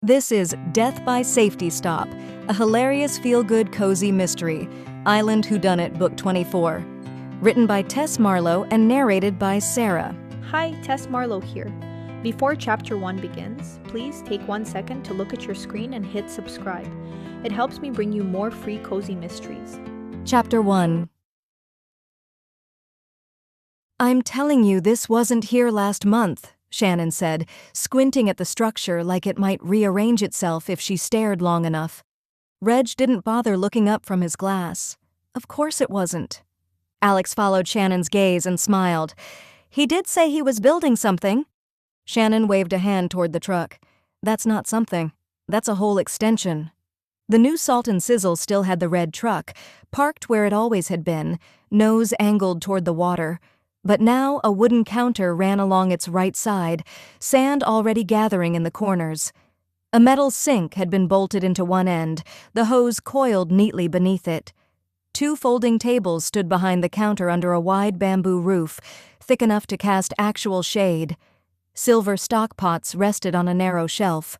This is Death by Safety Stop, a hilarious feel-good cozy mystery, Island Whodunit Book 24. Written by Tess Marlowe and narrated by Sarah. Hi, Tess Marlowe here. Before Chapter 1 begins, please take 1 second to look at your screen and hit subscribe. It helps me bring you more free cozy mysteries. Chapter 1. I'm telling you this wasn't here last month, Shannon said, squinting at the structure like it might rearrange itself if she stared long enough. Reg didn't bother looking up from his glass. Of course it wasn't. Alex followed Shannon's gaze and smiled. He did say he was building something. Shannon waved a hand toward the truck. That's not something. That's a whole extension. The new Salt and Sizzle still had the red truck, parked where it always had been, nose angled toward the water. But now a wooden counter ran along its right side, sand already gathering in the corners. A metal sink had been bolted into one end, the hose coiled neatly beneath it. 2 folding tables stood behind the counter under a wide bamboo roof, thick enough to cast actual shade. Silver stock pots rested on a narrow shelf.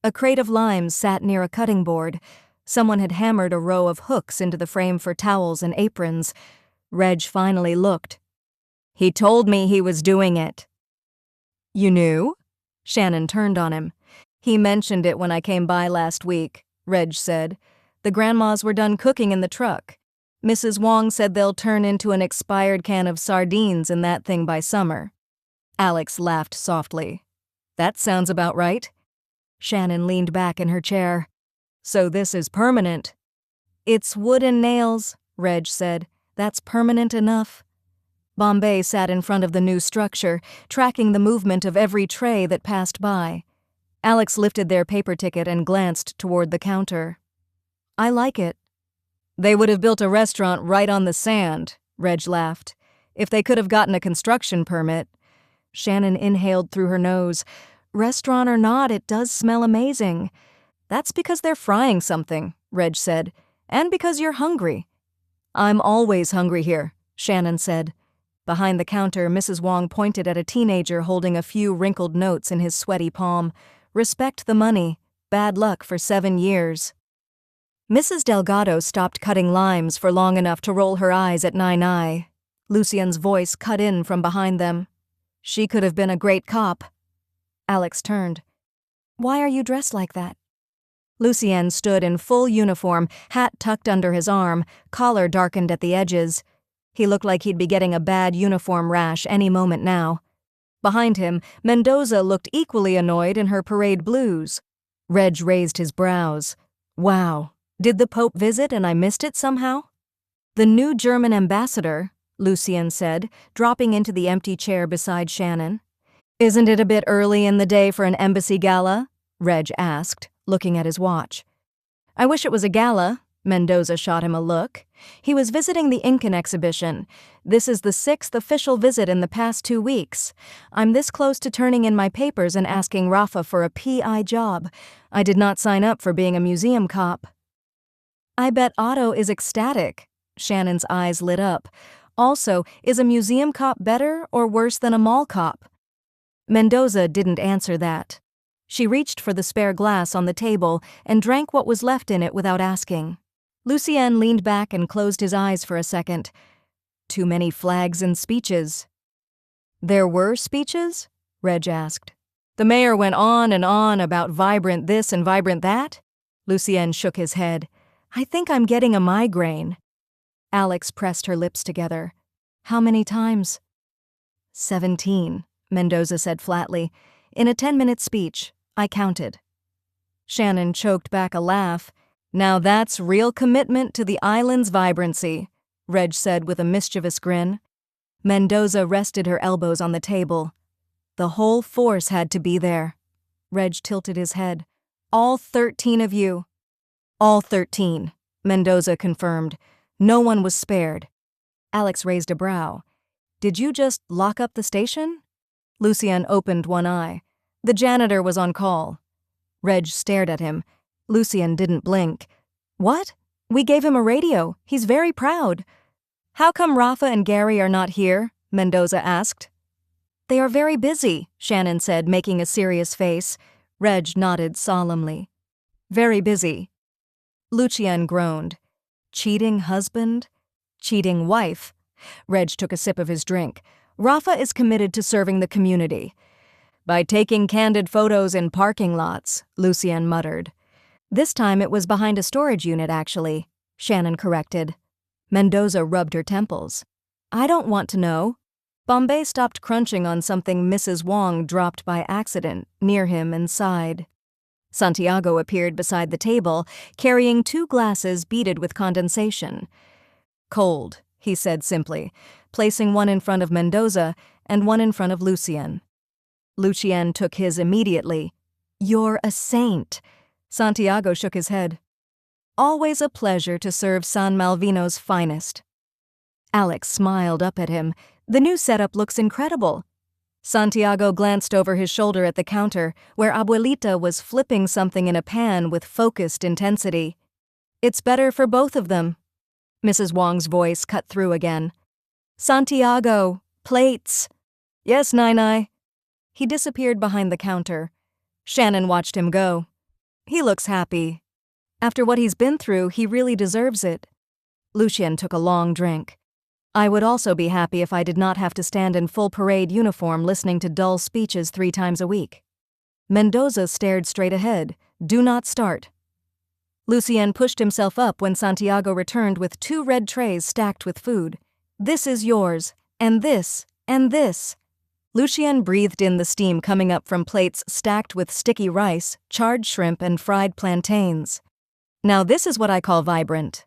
A crate of limes sat near a cutting board. Someone had hammered a row of hooks into the frame for towels and aprons. Reg finally looked. He told me he was doing it. You knew? Shannon turned on him. He mentioned it when I came by last week, Reg said. The grandmas were done cooking in the truck. Mrs. Wong said they'll turn into an expired can of sardines in that thing by summer. Alex laughed softly. That sounds about right. Shannon leaned back in her chair. So this is permanent. It's wood and nails, Reg said. That's permanent enough. Bombay sat in front of the new structure, tracking the movement of every tray that passed by. Alex lifted their paper ticket and glanced toward the counter. I like it. They would have built a restaurant right on the sand, Reg laughed, if they could have gotten a construction permit. Shannon inhaled through her nose. Restaurant or not, it does smell amazing. That's because they're frying something, Reg said, and because you're hungry. I'm always hungry here, Shannon said. Behind the counter, Mrs. Wong pointed at a teenager holding a few wrinkled notes in his sweaty palm. Respect the money. Bad luck for 7 years. Mrs. Delgado stopped cutting limes for long enough to roll her eyes at Nai. Lucien's voice cut in from behind them. She could have been a great cop. Alex turned. Why are you dressed like that? Lucien stood in full uniform, hat tucked under his arm, collar darkened at the edges. He looked like he'd be getting a bad uniform rash any moment now. Behind him, Mendoza looked equally annoyed in her parade blues. Reg raised his brows. Wow, did the Pope visit and I missed it somehow? The new German ambassador, Lucien said, dropping into the empty chair beside Shannon. Isn't it a bit early in the day for an embassy gala? Reg asked, looking at his watch. I wish it was a gala. Mendoza shot him a look. He was visiting the Incan exhibition. This is the 6th official visit in the past 2 weeks. I'm this close to turning in my papers and asking Rafa for a PI job. I did not sign up for being a museum cop. I bet Otto is ecstatic. Shannon's eyes lit up. Also, is a museum cop better or worse than a mall cop? Mendoza didn't answer that. She reached for the spare glass on the table and drank what was left in it without asking. Lucien leaned back and closed his eyes for a second. Too many flags and speeches. There were speeches? Reg asked. The mayor went on and on about vibrant this and vibrant that? Lucien shook his head. I think I'm getting a migraine. Alex pressed her lips together. How many times? 17, Mendoza said flatly. In a 10-minute speech, I counted. Shannon choked back a laugh. Now that's real commitment to the island's vibrancy, Reg said with a mischievous grin. Mendoza rested her elbows on the table. The whole force had to be there. Reg tilted his head. All 13 of you. All 13, Mendoza confirmed. No one was spared. Alex raised a brow. Did you just lock up the station? Lucien opened one eye. The janitor was on call. Reg stared at him. Lucien didn't blink. What? We gave him a radio. He's very proud. How come Rafa and Gary are not here? Mendoza asked. They are very busy, Shannon said, making a serious face. Reg nodded solemnly. Very busy. Lucien groaned. Cheating husband? Cheating wife? Reg took a sip of his drink. Rafa is committed to serving the community. By taking candid photos in parking lots, Lucien muttered. This time it was behind a storage unit, actually, Shannon corrected. Mendoza rubbed her temples. I don't want to know. Bombay stopped crunching on something Mrs. Wong dropped by accident near him and sighed. Santiago appeared beside the table, carrying 2 glasses beaded with condensation. Cold, he said simply, placing one in front of Mendoza and one in front of Lucien. Lucien took his immediately. You're a saint. Santiago shook his head. Always a pleasure to serve San Malvino's finest. Alex smiled up at him. The new setup looks incredible. Santiago glanced over his shoulder at the counter, where Abuelita was flipping something in a pan with focused intensity. It's better for both of them. Mrs. Wong's voice cut through again. Santiago, plates. Yes, Nai. He disappeared behind the counter. Shannon watched him go. He looks happy. After what he's been through, he really deserves it. Lucien took a long drink. I would also be happy if I did not have to stand in full parade uniform listening to dull speeches 3 times a week. Mendoza stared straight ahead. Do not start. Lucien pushed himself up when Santiago returned with 2 red trays stacked with food. This is yours, and this, and this. Lucien breathed in the steam coming up from plates stacked with sticky rice, charred shrimp, and fried plantains. Now this is what I call vibrant.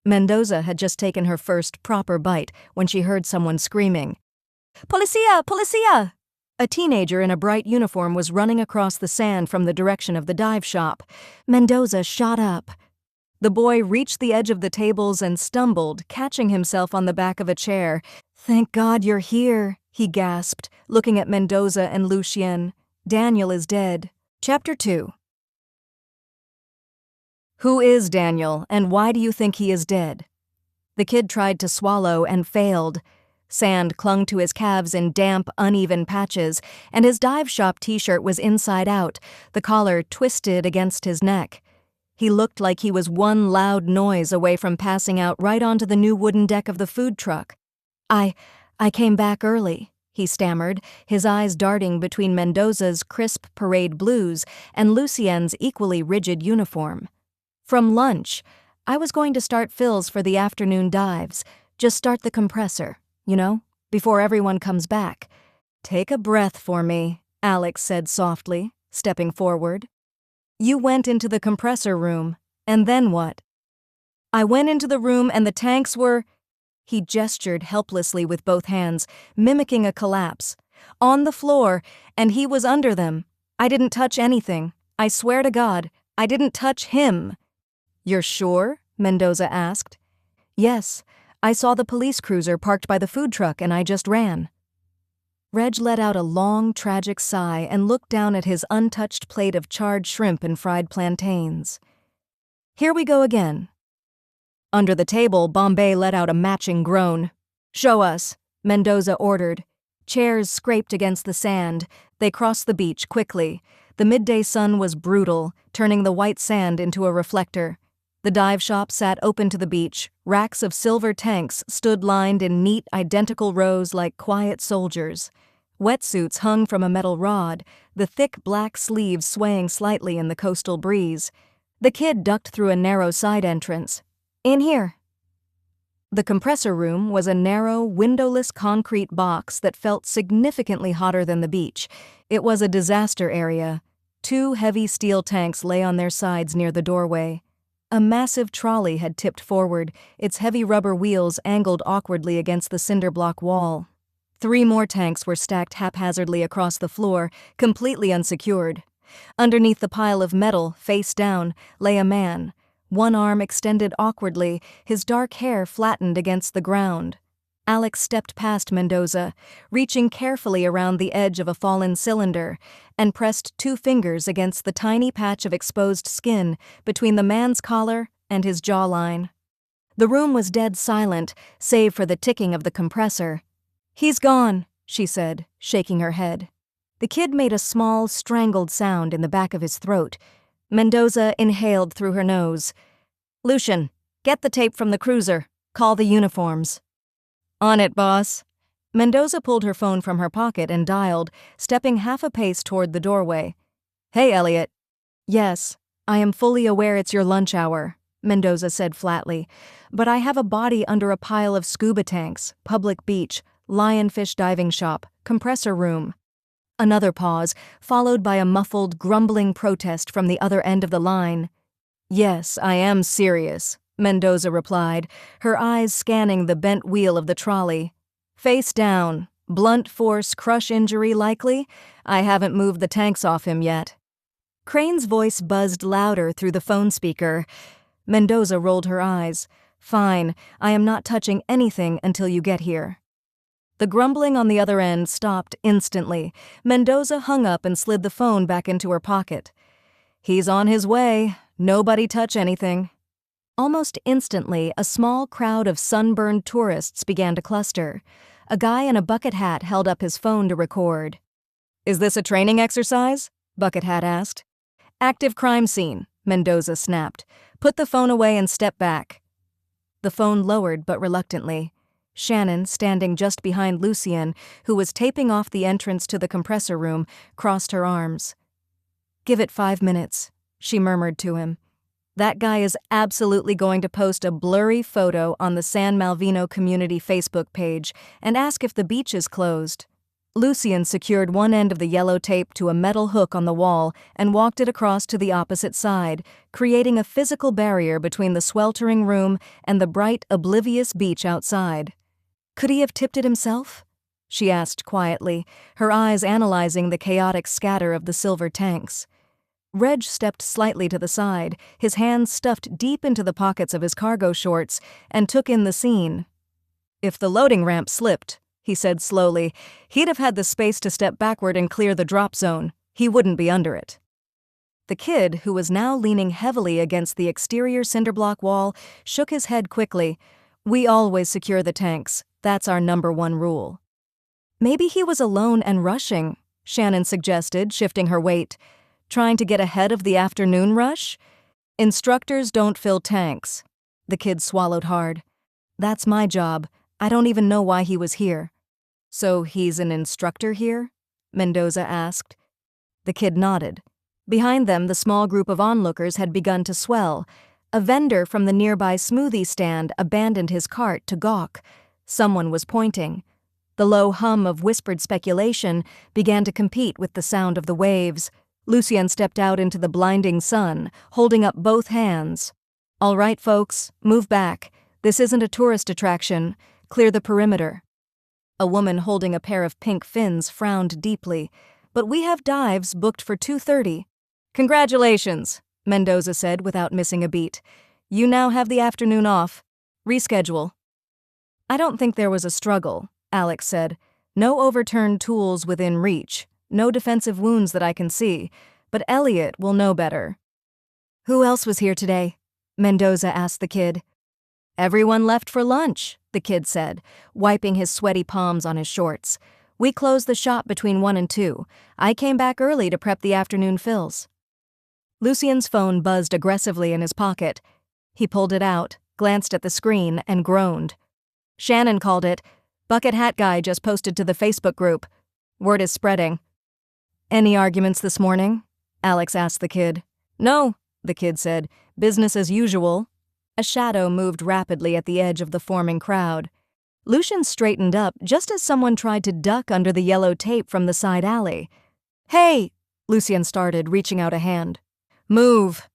Mendoza had just taken her first proper bite when she heard someone screaming. Policia! Policia! A teenager in a bright uniform was running across the sand from the direction of the dive shop. Mendoza shot up. The boy reached the edge of the tables and stumbled, catching himself on the back of a chair. Thank God you're here, he gasped, looking at Mendoza and Lucien. Daniel is dead. Chapter 2. Who is Daniel, and why do you think he is dead? The kid tried to swallow and failed. Sand clung to his calves in damp, uneven patches, and his dive shop t-shirt was inside out, the collar twisted against his neck. He looked like he was one loud noise away from passing out right onto the new wooden deck of the food truck. I came back early, he stammered, his eyes darting between Mendoza's crisp parade blues and Lucien's equally rigid uniform. From lunch. I was going to start fills for the afternoon dives. Just start the compressor, before everyone comes back. Take a breath for me, Alex said softly, stepping forward. You went into the compressor room, and then what? I went into the room and the tanks were... He gestured helplessly with both hands, mimicking a collapse. On the floor, and he was under them. I didn't touch anything. I swear to God, I didn't touch him. You're sure? Mendoza asked. Yes, I saw the police cruiser parked by the food truck and I just ran. Reg let out a long, tragic sigh and looked down at his untouched plate of charred shrimp and fried plantains. Here we go again. Under the table, Bombay let out a matching groan. Show us, Mendoza ordered. Chairs scraped against the sand. They crossed the beach quickly. The midday sun was brutal, turning the white sand into a reflector. The dive shop sat open to the beach. Racks of silver tanks stood lined in neat, identical rows like quiet soldiers. Wetsuits hung from a metal rod, the thick black sleeves swaying slightly in the coastal breeze. The kid ducked through a narrow side entrance. In here. The compressor room was a narrow, windowless concrete box that felt significantly hotter than the beach. It was a disaster area. 2 heavy steel tanks lay on their sides near the doorway. A massive trolley had tipped forward, its heavy rubber wheels angled awkwardly against the cinder block wall. 3 more tanks were stacked haphazardly across the floor, completely unsecured. Underneath the pile of metal, face down, lay a man. One arm extended awkwardly, his dark hair flattened against the ground. Alex stepped past Mendoza, reaching carefully around the edge of a fallen cylinder, and pressed 2 fingers against the tiny patch of exposed skin between the man's collar and his jawline. The room was dead silent, save for the ticking of the compressor. He's gone, she said, shaking her head. The kid made a small, strangled sound in the back of his throat. Mendoza inhaled through her nose. "Lucian, get the tape from the cruiser. Call the uniforms." "On it, boss." Mendoza pulled her phone from her pocket and dialed, stepping half a pace toward the doorway. "Hey, Elliot." "Yes, I am fully aware it's your lunch hour," Mendoza said flatly, "but I have a body under a pile of scuba tanks, public beach, lionfish diving shop, compressor room." Another pause, followed by a muffled, grumbling protest from the other end of the line. "Yes, I am serious," Mendoza replied, her eyes scanning the bent wheel of the trolley. "Face down. Blunt force crush injury likely? I haven't moved the tanks off him yet." Crane's voice buzzed louder through the phone speaker. Mendoza rolled her eyes. "Fine, I am not touching anything until you get here." The grumbling on the other end stopped instantly. Mendoza hung up and slid the phone back into her pocket. "He's on his way. Nobody touch anything." Almost instantly, a small crowd of sunburned tourists began to cluster. A guy in a bucket hat held up his phone to record. "Is this a training exercise?" Bucket Hat asked. "Active crime scene," Mendoza snapped. "Put the phone away and step back." The phone lowered but reluctantly. Shannon, standing just behind Lucian, who was taping off the entrance to the compressor room, crossed her arms. "Give it 5 minutes," she murmured to him. "That guy is absolutely going to post a blurry photo on the San Malvino community Facebook page and ask if the beach is closed." Lucian secured one end of the yellow tape to a metal hook on the wall and walked it across to the opposite side, creating a physical barrier between the sweltering room and the bright, oblivious beach outside. "Could he have tipped it himself?" she asked quietly, her eyes analyzing the chaotic scatter of the silver tanks. Reg stepped slightly to the side, his hands stuffed deep into the pockets of his cargo shorts, and took in the scene. "If the loading ramp slipped," he said slowly, "he'd have had the space to step backward and clear the drop zone. He wouldn't be under it." The kid, who was now leaning heavily against the exterior cinderblock wall, shook his head quickly. "We always secure the tanks. That's our #1 rule." "Maybe he was alone and rushing," Shannon suggested, shifting her weight. "Trying to get ahead of the afternoon rush?" "Instructors don't fill tanks." The kid swallowed hard. "That's my job. I don't even know why he was here." "So he's an instructor here?" Mendoza asked. The kid nodded. Behind them, the small group of onlookers had begun to swell. A vendor from the nearby smoothie stand abandoned his cart to gawk. Someone was pointing. The low hum of whispered speculation began to compete with the sound of the waves. Lucian stepped out into the blinding sun, holding up both hands. "All right, folks, move back. This isn't a tourist attraction. Clear the perimeter." A woman holding a pair of pink fins frowned deeply. "But we have dives booked for 2:30. "Congratulations," Mendoza said without missing a beat. "You now have the afternoon off. Reschedule." "I don't think there was a struggle," Alex said. "No overturned tools within reach. No defensive wounds that I can see. But Elliot will know better." "Who else was here today?" Mendoza asked the kid. "Everyone left for lunch," the kid said, wiping his sweaty palms on his shorts. "We closed the shop between 1 and 2. I came back early to prep the afternoon fills." Lucian's phone buzzed aggressively in his pocket. He pulled it out, glanced at the screen, and groaned. Shannon called it. "Bucket hat guy just posted to the Facebook group. Word is spreading." "Any arguments this morning?" Alex asked the kid. "No," the kid said. "Business as usual." A shadow moved rapidly at the edge of the forming crowd. Lucian straightened up just as someone tried to duck under the yellow tape from the side alley. "Hey!" Lucian started, reaching out a hand. "Move!"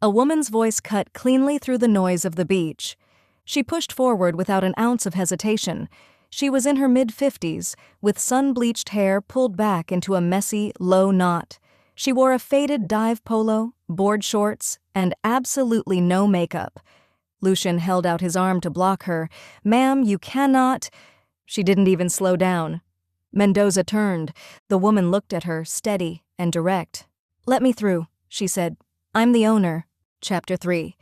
A woman's voice cut cleanly through the noise of the beach. She pushed forward without an ounce of hesitation. She was in her mid-50s, with sun-bleached hair pulled back into a messy, low knot. She wore a faded dive polo, board shorts, and absolutely no makeup. Lucian held out his arm to block her. "Ma'am, you cannot—" She didn't even slow down. Mendoza turned. The woman looked at her, steady and direct. "Let me through," she said. "I'm the owner." Chapter 3.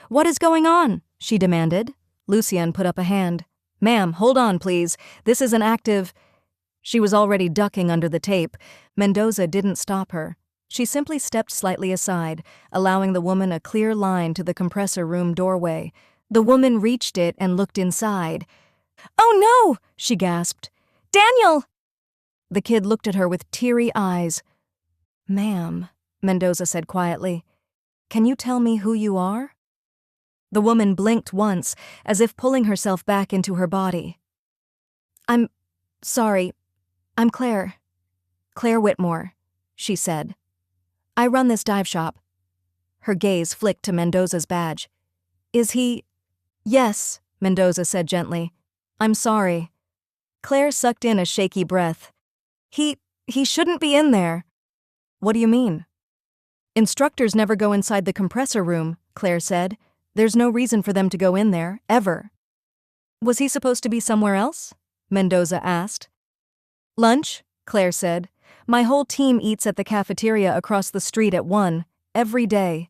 "What is going on?" she demanded. Lucian put up a hand. "Ma'am, hold on, please. This is an active—" She was already ducking under the tape. Mendoza didn't stop her. She simply stepped slightly aside, allowing the woman a clear line to the compressor room doorway. The woman reached it and looked inside. "Oh no!" she gasped. "Daniel!" The kid looked at her with teary eyes. "Ma'am," Mendoza said quietly, "can you tell me who you are?" The woman blinked once, as if pulling herself back into her body. "I'm sorry. I'm Claire. Claire Whitmore," she said. "I run this dive shop." Her gaze flicked to Mendoza's badge. "Is he—" "Yes," Mendoza said gently. "I'm sorry." Claire sucked in a shaky breath. He shouldn't be in there." "What do you mean?" "Instructors never go inside the compressor room," Claire said. "There's no reason for them to go in there, ever." "Was he supposed to be somewhere else?" Mendoza asked. "Lunch," Claire said. "My whole team eats at the cafeteria across the street at 1, every day."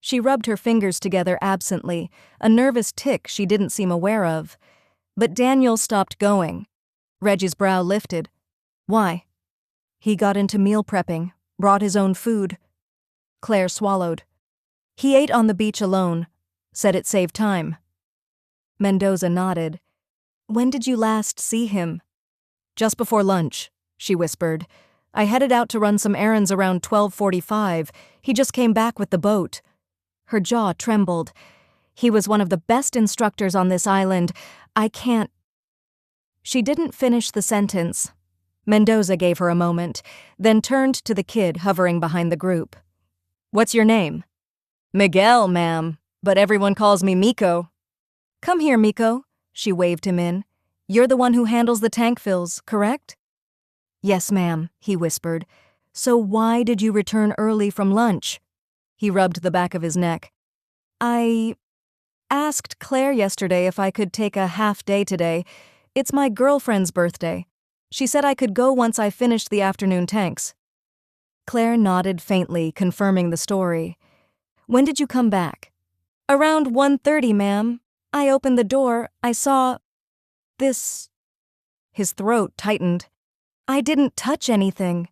She rubbed her fingers together absently, a nervous tic she didn't seem aware of. But Daniel stopped going. Reggie's brow lifted. "Why?" "He got into meal prepping, brought his own food." Claire swallowed. "He ate on the beach alone. Said it saved time." Mendoza nodded. "When did you last see him?" "Just before lunch," she whispered. "I headed out to run some errands around 12:45. He just came back with the boat." Her jaw trembled. "He was one of the best instructors on this island. I can't—" She didn't finish the sentence. Mendoza gave her a moment, then turned to the kid hovering behind the group. "What's your name?" "Miguel, ma'am, but everyone calls me Miko." "Come here, Miko." She waved him in. "You're the one who handles the tank fills, correct?" "Yes, ma'am," he whispered. "So why did you return early from lunch?" He rubbed the back of his neck. "I asked Claire yesterday if I could take a half day today. It's my girlfriend's birthday. She said I could go once I finished the afternoon tanks." Claire nodded faintly, confirming the story. "When did you come back?" "Around 1:30, ma'am. I opened the door. I saw this." His throat tightened. "I didn't touch anything."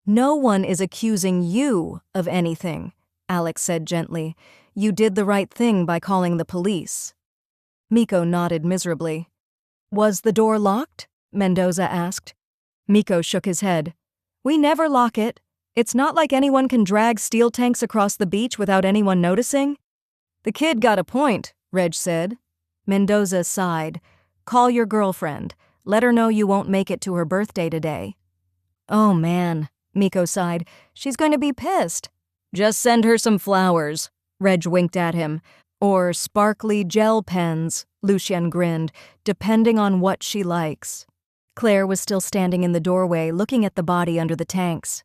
"No one is accusing you of anything," Alex said gently. "You did the right thing by calling the police." Miko nodded miserably. "Was the door locked?" Mendoza asked. Miko shook his head. "We never lock it. It's not like anyone can drag steel tanks across the beach without anyone noticing." "The kid got a point," Reg said. Mendoza sighed. "Call your girlfriend. Let her know you won't make it to her birthday today." "Oh man," Miko sighed. "She's going to be pissed." "Just send her some flowers," Reg winked at him. "Or sparkly gel pens," Lucien grinned, "depending on what she likes." Claire was still standing in the doorway, looking at the body under the tanks.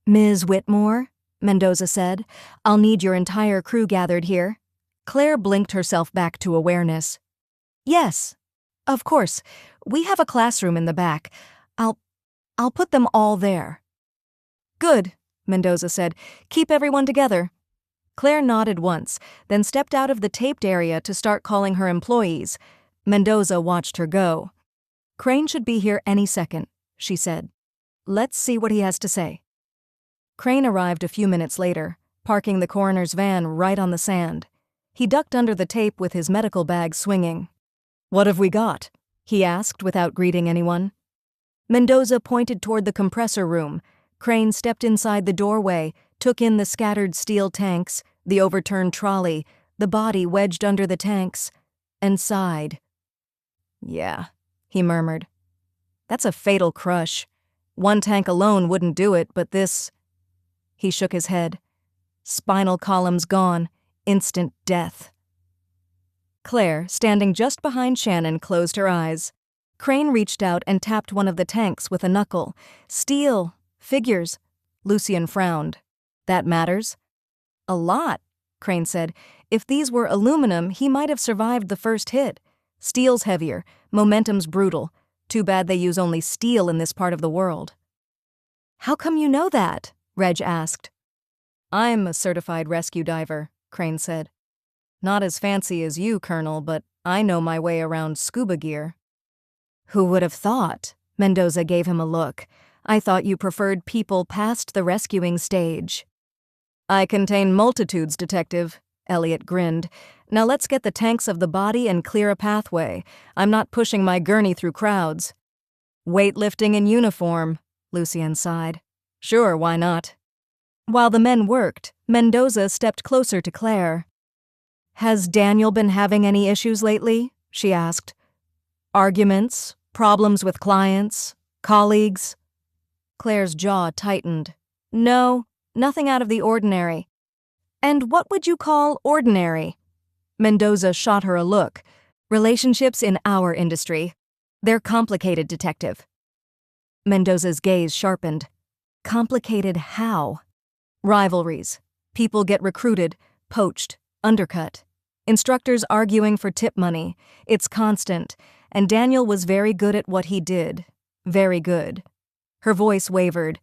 "Ms. Whitmore," Mendoza said, "I'll need your entire crew gathered here." Claire blinked herself back to awareness. "Yes, of course. We have a classroom in the back. I'll put them all there." "Good," Mendoza said. "Keep everyone together." Claire nodded once, then stepped out of the taped area to start calling her employees. Mendoza watched her go. "Crane should be here any second," she said. "Let's see what he has to say." Crane arrived a few minutes later, parking the coroner's van right on the sand. He ducked under the tape with his medical bag swinging. "What have we got?" he asked without greeting anyone. Mendoza pointed toward the compressor room. Crane stepped inside the doorway, took in the scattered steel tanks, the overturned trolley, the body wedged under the tanks, and sighed. "Yeah," he murmured. "That's a fatal crush. One tank alone wouldn't do it, but this—" He shook his head. "Spinal column's gone. Instant death." Claire, standing just behind Shannon, closed her eyes. Crane reached out and tapped one of the tanks with a knuckle. "Steel. Figures." Lucien frowned. "That matters?" "A lot," Crane said. "If these were aluminum, he might have survived the first hit. Steel's heavier. Momentum's brutal. Too bad they use only steel in this part of the world." "How come you know that?" Reg asked. "I'm a certified rescue diver," Crane said. "Not as fancy as you, Colonel, but I know my way around scuba gear." "Who would have thought?" Mendoza gave him a look. I thought you preferred people past the rescuing stage. I contain multitudes, Detective. Elliot grinned. Now let's get the tanks of the body and clear a pathway. I'm not pushing my gurney through crowds. Weightlifting in uniform, Lucien sighed. Sure, why not? While the men worked, Mendoza stepped closer to Claire. Has Daniel been having any issues lately? She asked. Arguments? Problems with clients? Colleagues? Claire's jaw tightened. No, nothing out of the ordinary. And what would you call ordinary? Mendoza shot her a look. Relationships in our industry. They're complicated, Detective. Mendoza's gaze sharpened. Complicated how? Rivalries. People get recruited, poached, undercut. Instructors arguing for tip money. It's constant, and Daniel was very good at what he did. Very good. Her voice wavered.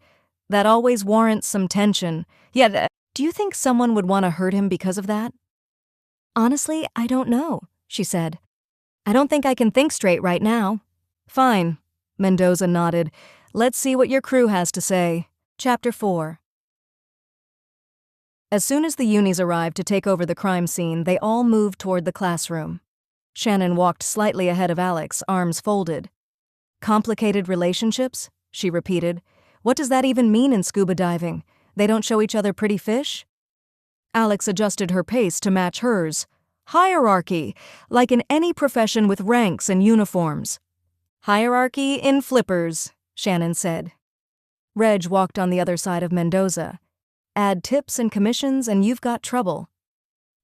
That always warrants some tension. Yet, do you think someone would want to hurt him because of that? Honestly, I don't know, she said. I don't think I can think straight right now. Fine, Mendoza nodded. Let's see what your crew has to say. Chapter 4. As soon as the unis arrived to take over the crime scene, they all moved toward the classroom. Shannon walked slightly ahead of Alex, arms folded. Complicated relationships? She repeated. What does that even mean in scuba diving? They don't show each other pretty fish? Alex adjusted her pace to match hers. Hierarchy, like in any profession with ranks and uniforms. Hierarchy in flippers, Shannon said. Reg walked on the other side of Mendoza. Add tips and commissions and you've got trouble.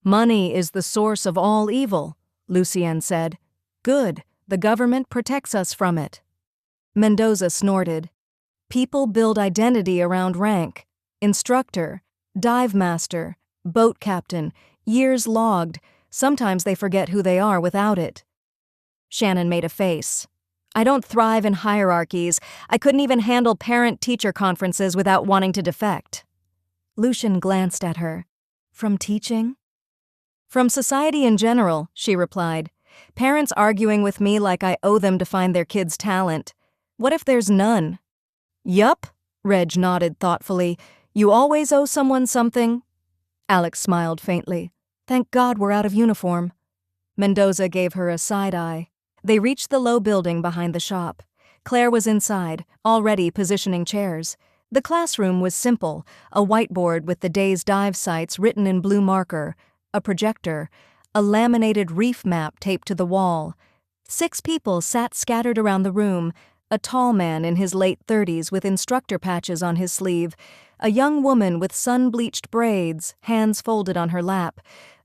Money is the source of all evil, Lucien said. Good, the government protects us from it. Mendoza snorted. People build identity around rank. Instructor, dive master, boat captain, years logged. Sometimes they forget who they are without it. Shannon made a face. I don't thrive in hierarchies. I couldn't even handle parent-teacher conferences without wanting to defect. Lucien glanced at her. From teaching? From society in general, she replied. Parents arguing with me like I owe them to find their kid's talent. What if there's none? Yup, Reg nodded thoughtfully. You always owe someone something? Alex smiled faintly. Thank God we're out of uniform. Mendoza gave her a side eye. They reached the low building behind the shop. Claire was inside, already positioning chairs. The classroom was simple, a whiteboard with the day's dive sites written in blue marker, a projector, a laminated reef map taped to the wall. 6 people sat scattered around the room, a tall man in his late 30s with instructor patches on his sleeve, a young woman with sun-bleached braids, hands folded on her lap,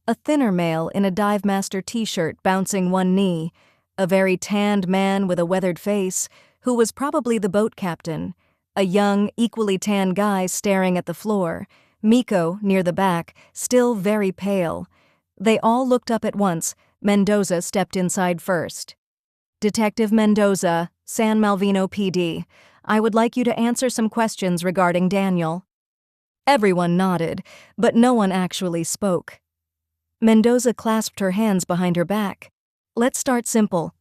a thinner male in a dive master t-shirt bouncing one knee, a very tanned man with a weathered face, who was probably the boat captain, a young, equally tan guy staring at the floor, Miko, near the back, still very pale. They all looked up at once. Mendoza stepped inside first. Detective Mendoza, San Malvino PD. I would like you to answer some questions regarding Daniel. Everyone nodded, but no one actually spoke. Mendoza clasped her hands behind her back. Let's start simple.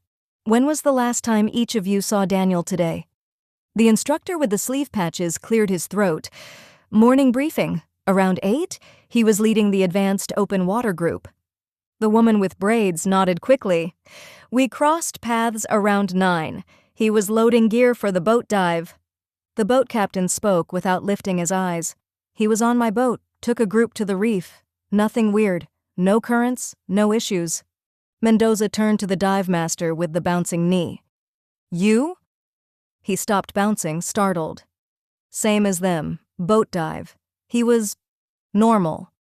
When was the last time each of you saw Daniel today? The instructor with the sleeve patches cleared his throat. Morning briefing. Around 8, he was leading the advanced open water group. The woman with braids nodded quickly. We crossed paths around 9. He was loading gear for the boat dive. The boat captain spoke without lifting his eyes. He was on my boat, took a group to the reef. Nothing weird. No currents, no issues. Mendoza turned to the dive master with the bouncing knee. You? He stopped bouncing, startled. Same as them. Boat dive. He was normal.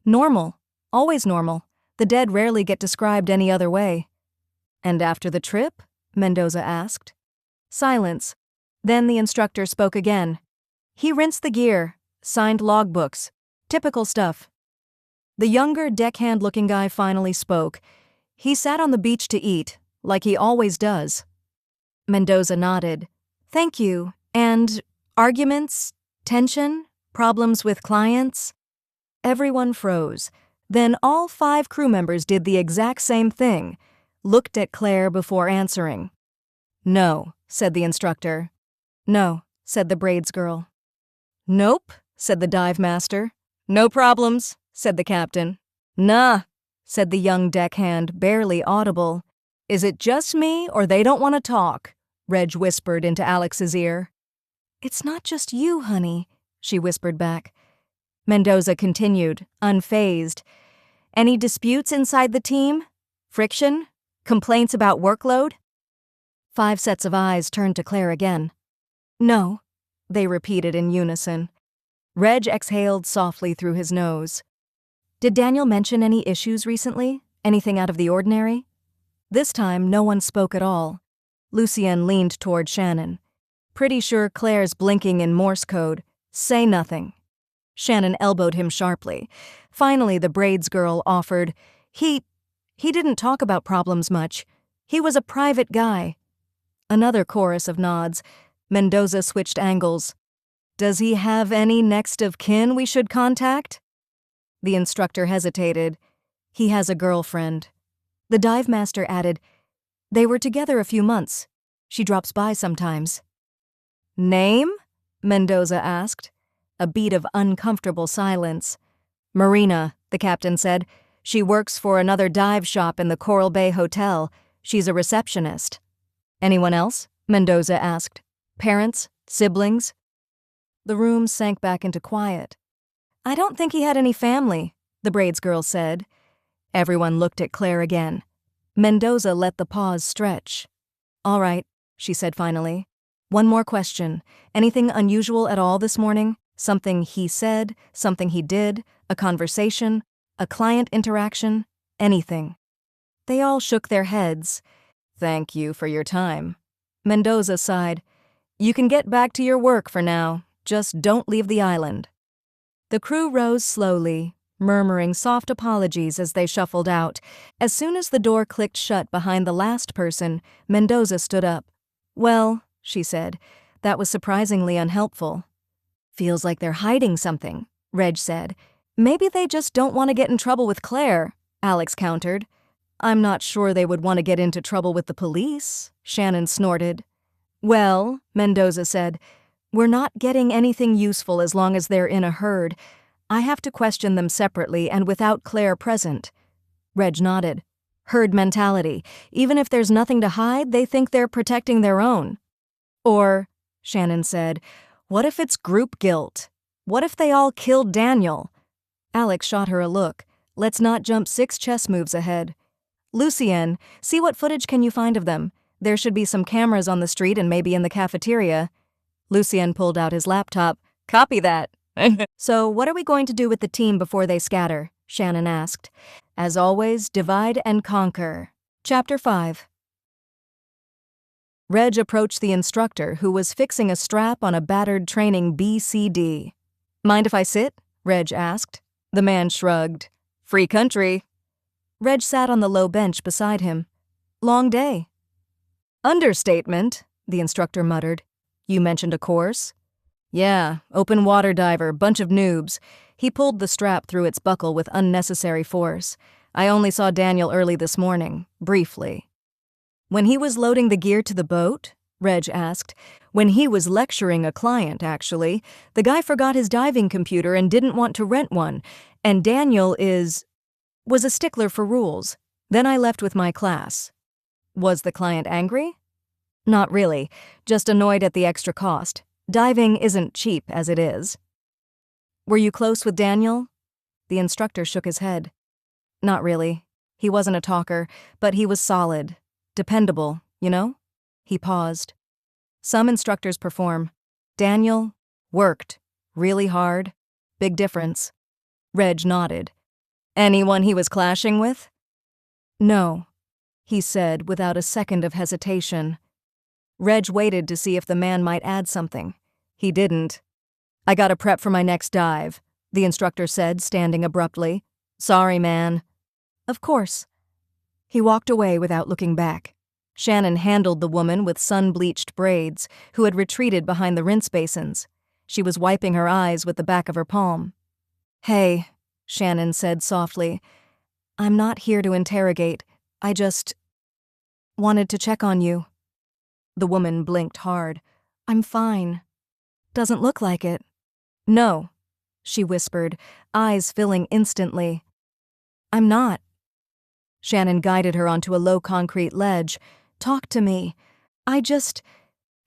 Normal. Always normal. The dead rarely get described any other way. And after the trip? Mendoza asked. Silence. Then the instructor spoke again. He rinsed the gear, signed logbooks. Typical stuff. The younger, deckhand-looking guy finally spoke. He sat on the beach to eat, like he always does. Mendoza nodded. Thank you. And arguments? Tension? Problems with clients? Everyone froze. Then all 5 crew members did the exact same thing, looked at Claire before answering. No, said the instructor. No, said the braids girl. Nope, said the dive master. No problems, said the captain. Nah, said the young deckhand, barely audible. Is it just me or they don't want to talk? Reg whispered into Alex's ear. It's not just you, honey, she whispered back. Mendoza continued, unfazed. Any disputes inside the team? Friction? Complaints about workload? 5 sets of eyes turned to Claire again. No, they repeated in unison. Reg exhaled softly through his nose. Did Daniel mention any issues recently? Anything out of the ordinary? This time, no one spoke at all. Lucien leaned toward Shannon. Pretty sure Claire's blinking in Morse code. Say nothing. Shannon elbowed him sharply. Finally, the braids girl offered, He didn't talk about problems much. He was a private guy. Another chorus of nods. Mendoza switched angles. Does he have any next of kin we should contact? The instructor hesitated. He has a girlfriend. The dive master added, They were together a few months. She drops by sometimes. Name? Mendoza asked. A beat of uncomfortable silence. Marina, the captain said. She works for another dive shop in the Coral Bay Hotel. She's a receptionist. Anyone else? Mendoza asked. Parents? Siblings? The room sank back into quiet. I don't think he had any family, the braids girl said. Everyone looked at Claire again. Mendoza let the pause stretch. All right, she said finally. One more question. Anything unusual at all this morning? Something he said, something he did, a conversation, a client interaction, anything. They all shook their heads. Thank you for your time. Mendoza sighed. You can get back to your work for now. Just don't leave the island. The crew rose slowly, murmuring soft apologies as they shuffled out. As soon as the door clicked shut behind the last person, Mendoza stood up. Well, she said, that was surprisingly unhelpful. Feels like they're hiding something, Reg said. Maybe they just don't want to get in trouble with Claire, Alex countered. I'm not sure they would want to get into trouble with the police, Shannon snorted. Well, Mendoza said, we're not getting anything useful as long as they're in a herd. I have to question them separately and without Claire present. Reg nodded. Herd mentality. Even if there's nothing to hide, they think they're protecting their own. Or, Shannon said, what if it's group guilt? What if they all killed Daniel? Alex shot her a look. Let's not jump 6 chess moves ahead. Lucien, see what footage can you find of them. There should be some cameras on the street and maybe in the cafeteria. Lucien pulled out his laptop. Copy that. So what are we going to do with the team before they scatter? Shannon asked. As always, divide and conquer. Chapter 5. Reg approached the instructor, who was fixing a strap on a battered training BCD. Mind if I sit? Reg asked. The man shrugged. Free country. Reg sat on the low bench beside him. Long day. Understatement, the instructor muttered. You mentioned a course? Yeah, open water diver, bunch of noobs. He pulled the strap through its buckle with unnecessary force. I only saw Daniel early this morning, briefly. When he was loading the gear to the boat? Reg asked. When he was lecturing a client, actually. The guy forgot his diving computer and didn't want to rent one. And Daniel was a stickler for rules. Then I left with my class. Was the client angry? Not really, just annoyed at the extra cost. Diving isn't cheap as it is. Were you close with Daniel? The instructor shook his head. Not really. He wasn't a talker, but he was solid. Dependable, you know? He paused. Some instructors perform. Daniel worked. Really hard. Big difference. Reg nodded. Anyone he was clashing with? No, he said without a second of hesitation. Reg waited to see if the man might add something. He didn't. I gotta prep for my next dive, the instructor said, standing abruptly. Sorry, man. Of course. He walked away without looking back. Shannon handled the woman with sun-bleached braids, who had retreated behind the rinse basins. She was wiping her eyes with the back of her palm. Hey, Shannon said softly. I'm not here to interrogate. I just wanted to check on you. The woman blinked hard. I'm fine. Doesn't look like it. No, she whispered, eyes filling instantly. I'm not. Shannon guided her onto a low concrete ledge. Talk to me.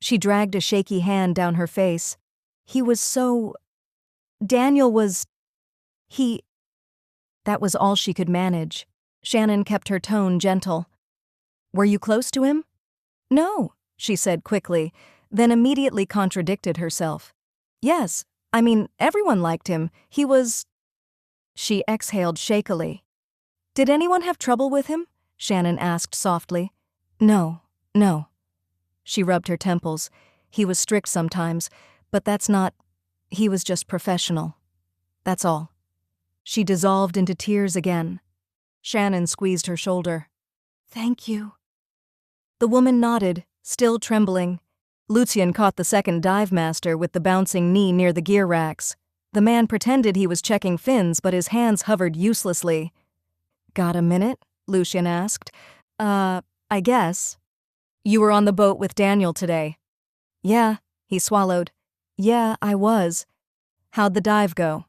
She dragged a shaky hand down her face. He was so... Daniel was... That was all she could manage. Shannon kept her tone gentle. Were you close to him? No, she said quickly, then immediately contradicted herself. Yes, I mean, everyone liked him. He was... She exhaled shakily. Did anyone have trouble with him? Shannon asked softly. No. She rubbed her temples. He was strict sometimes, but that's not... He was just professional. That's all. She dissolved into tears again. Shannon squeezed her shoulder. Thank you. The woman nodded, still trembling. Lucian caught the second dive master with the bouncing knee near the gear racks. The man pretended he was checking fins, but his hands hovered uselessly. Got a minute? Lucian asked. I guess. You were on the boat with Daniel today. Yeah, he swallowed. Yeah, I was. How'd the dive go?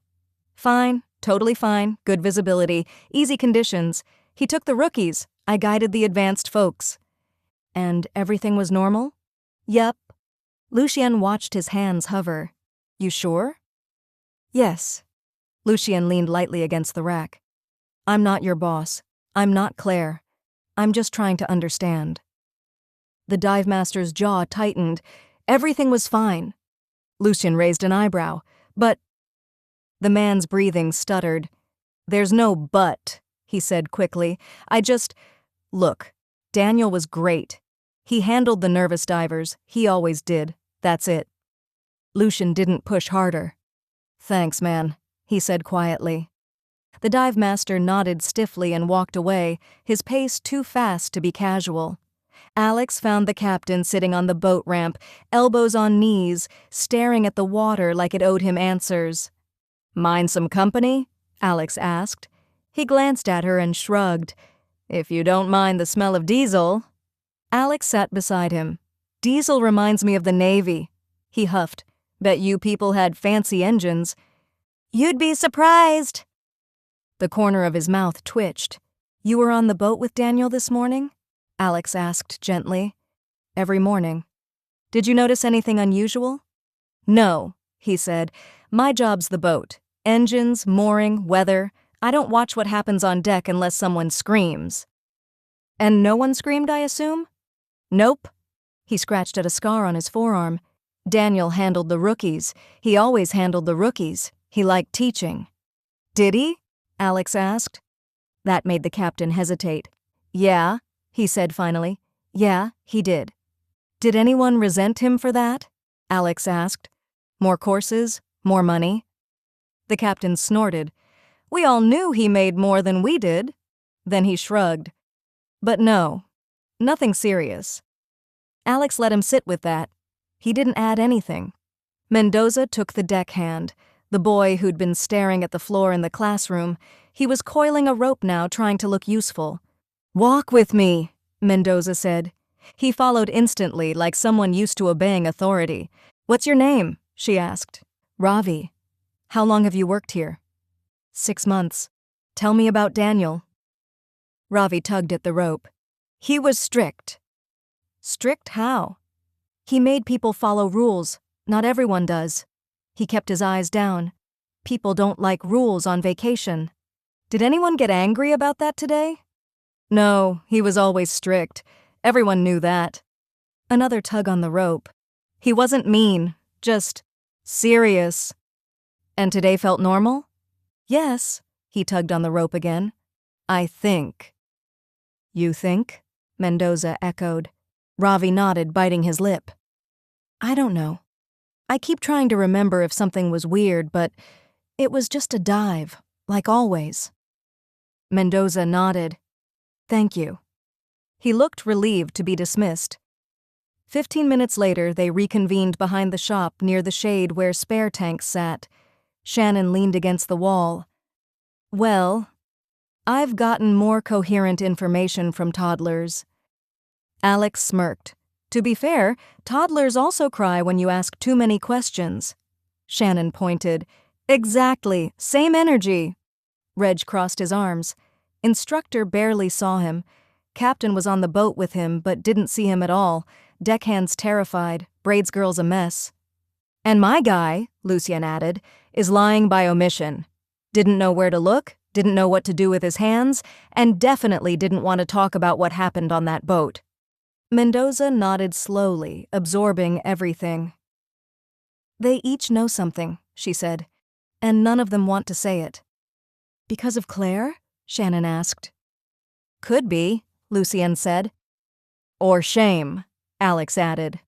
Fine, totally fine, good visibility, easy conditions. He took the rookies, I guided the advanced folks. And everything was normal? Yep. Lucien watched his hands hover. You sure? Yes. Lucien leaned lightly against the rack. I'm not your boss. I'm not Claire. I'm just trying to understand. The dive master's jaw tightened. Everything was fine. Lucien raised an eyebrow. But... The man's breathing stuttered. There's no but, he said quickly. Look, Daniel was great. He handled the nervous divers. He always did. That's it. Lucien didn't push harder. Thanks, man, he said quietly. The dive master nodded stiffly and walked away, his pace too fast to be casual. Alex found the captain sitting on the boat ramp, elbows on knees, staring at the water like it owed him answers. Mind some company? Alex asked. He glanced at her and shrugged. If you don't mind the smell of diesel. Alex sat beside him. Diesel reminds me of the Navy. He huffed. Bet you people had fancy engines. You'd be surprised. The corner of his mouth twitched. You were on the boat with Daniel this morning? Alex asked gently. Every morning. Did you notice anything unusual? No, he said. My job's the boat. Engines, mooring, weather. I don't watch what happens on deck unless someone screams. And no one screamed, I assume? Nope. He scratched at a scar on his forearm. Daniel handled the rookies. He always handled the rookies. He liked teaching. Did he? Alex asked. That made the captain hesitate. Yeah, he said finally. Yeah, he did. Did anyone resent him for that? Alex asked. More courses? More money? The captain snorted. We all knew he made more than we did. Then he shrugged. But no, nothing serious. Alex let him sit with that. He didn't add anything. Mendoza took the deckhand, the boy who'd been staring at the floor in the classroom. He was coiling a rope now, trying to look useful. Walk with me, Mendoza said. He followed instantly, like someone used to obeying authority. What's your name? She asked. Ravi. How long have you worked here? 6 months. Tell me about Daniel. Ravi tugged at the rope. He was strict. Strict how? He made people follow rules. Not everyone does. He kept his eyes down. People don't like rules on vacation. Did anyone get angry about that today? No, he was always strict. Everyone knew that. Another tug on the rope. He wasn't mean, just serious. And today felt normal? Yes, he tugged on the rope again. I think. You think? Mendoza echoed. Ravi nodded, biting his lip. I don't know. I keep trying to remember if something was weird, but it was just a dive, like always. Mendoza nodded. Thank you. He looked relieved to be dismissed. 15 minutes later, they reconvened behind the shop near the shade where spare tanks sat. Shannon leaned against the wall. Well, I've gotten more coherent information from toddlers. Alex smirked. To be fair, toddlers also cry when you ask too many questions. Shannon pointed. Exactly, same energy. Reg crossed his arms. Instructor barely saw him. Captain was on the boat with him but didn't see him at all. Deckhands terrified, Braids girls a mess. And my guy, Lucien added, is lying by omission. Didn't know where to look, didn't know what to do with his hands, and definitely didn't want to talk about what happened on that boat. Mendoza nodded slowly, absorbing everything. They each know something, she said, and none of them want to say it. Because of Claire? Shannon asked. Could be, Lucien said. Or shame, Alex added.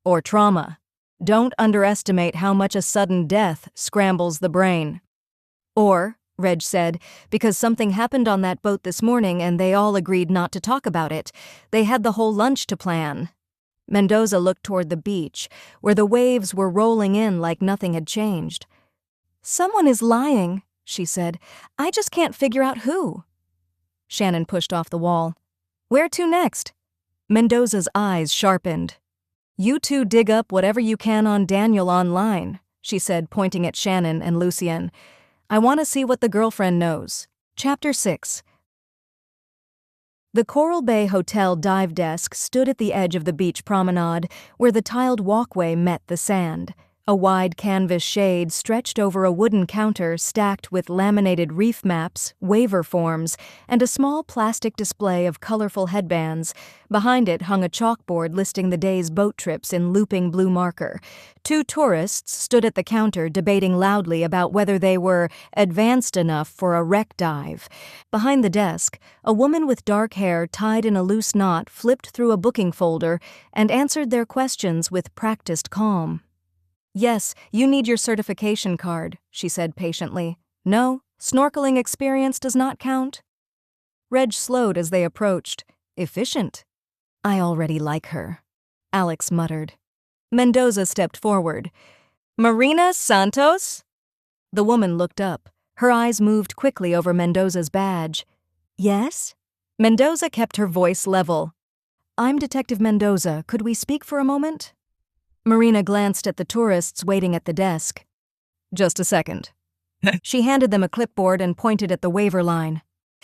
Or trauma. Don't underestimate how much a sudden death scrambles the brain. Or, Reg said, because something happened on that boat this morning and they all agreed not to talk about it. They had the whole lunch to plan. Mendoza looked toward the beach, where the waves were rolling in like nothing had changed. Someone is lying, she said. I just can't figure out who. Shannon pushed off the wall. Where to next? Mendoza's eyes sharpened. You two dig up whatever you can on Daniel online, she said, pointing at Shannon and Lucien. I want to see what the girlfriend knows. Chapter 6. The Coral Bay Hotel dive desk stood at the edge of the beach promenade, where the tiled walkway met the sand. A wide canvas shade stretched over a wooden counter stacked with laminated reef maps, waiver forms, and a small plastic display of colorful headbands. Behind it hung a chalkboard listing the day's boat trips in looping blue marker. Two tourists stood at the counter debating loudly about whether they were advanced enough for a wreck dive. Behind the desk, a woman with dark hair tied in a loose knot flipped through a booking folder and answered their questions with practiced calm. Yes, you need your certification card, she said patiently. No, snorkeling experience does not count. Reg slowed as they approached. Efficient. I already like her, Alex muttered. Mendoza stepped forward. Marina Santos? The woman looked up. Her eyes moved quickly over Mendoza's badge. Yes? Mendoza kept her voice level. I'm Detective Mendoza. Could we speak for a moment? Marina glanced at the tourists waiting at the desk. Just a second. She handed them a clipboard and pointed at the waiver line.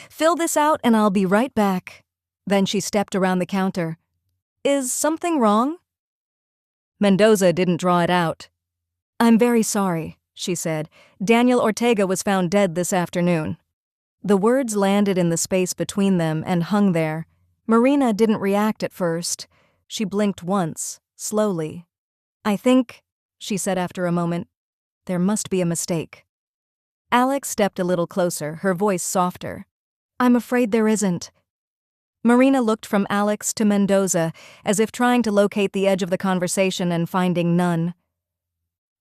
Fill this out and I'll be right back. Then she stepped around the counter. Is something wrong? Mendoza didn't draw it out. I'm very sorry, she said. Daniel Ortega was found dead this afternoon. The words landed in the space between them and hung there. Marina didn't react at first. She blinked once, slowly. I think, she said after a moment, there must be a mistake. Alex stepped a little closer, her voice softer. I'm afraid there isn't. Marina looked from Alex to Mendoza, as if trying to locate the edge of the conversation and finding none.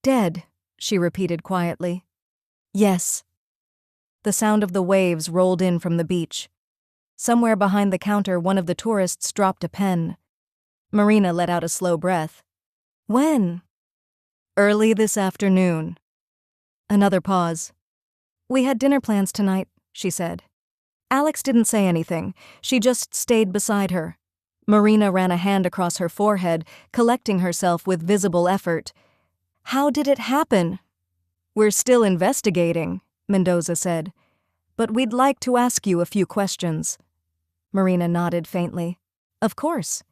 Dead, she repeated quietly. Yes. The sound of the waves rolled in from the beach. Somewhere behind the counter, one of the tourists dropped a pen. Marina let out a slow breath. When? Early this afternoon. Another pause. We had dinner plans tonight, she said. Alex didn't say anything. She just stayed beside her. Marina ran a hand across her forehead, collecting herself with visible effort. How did it happen? We're still investigating, Mendoza said. But we'd like to ask you a few questions. Marina nodded faintly. Of course.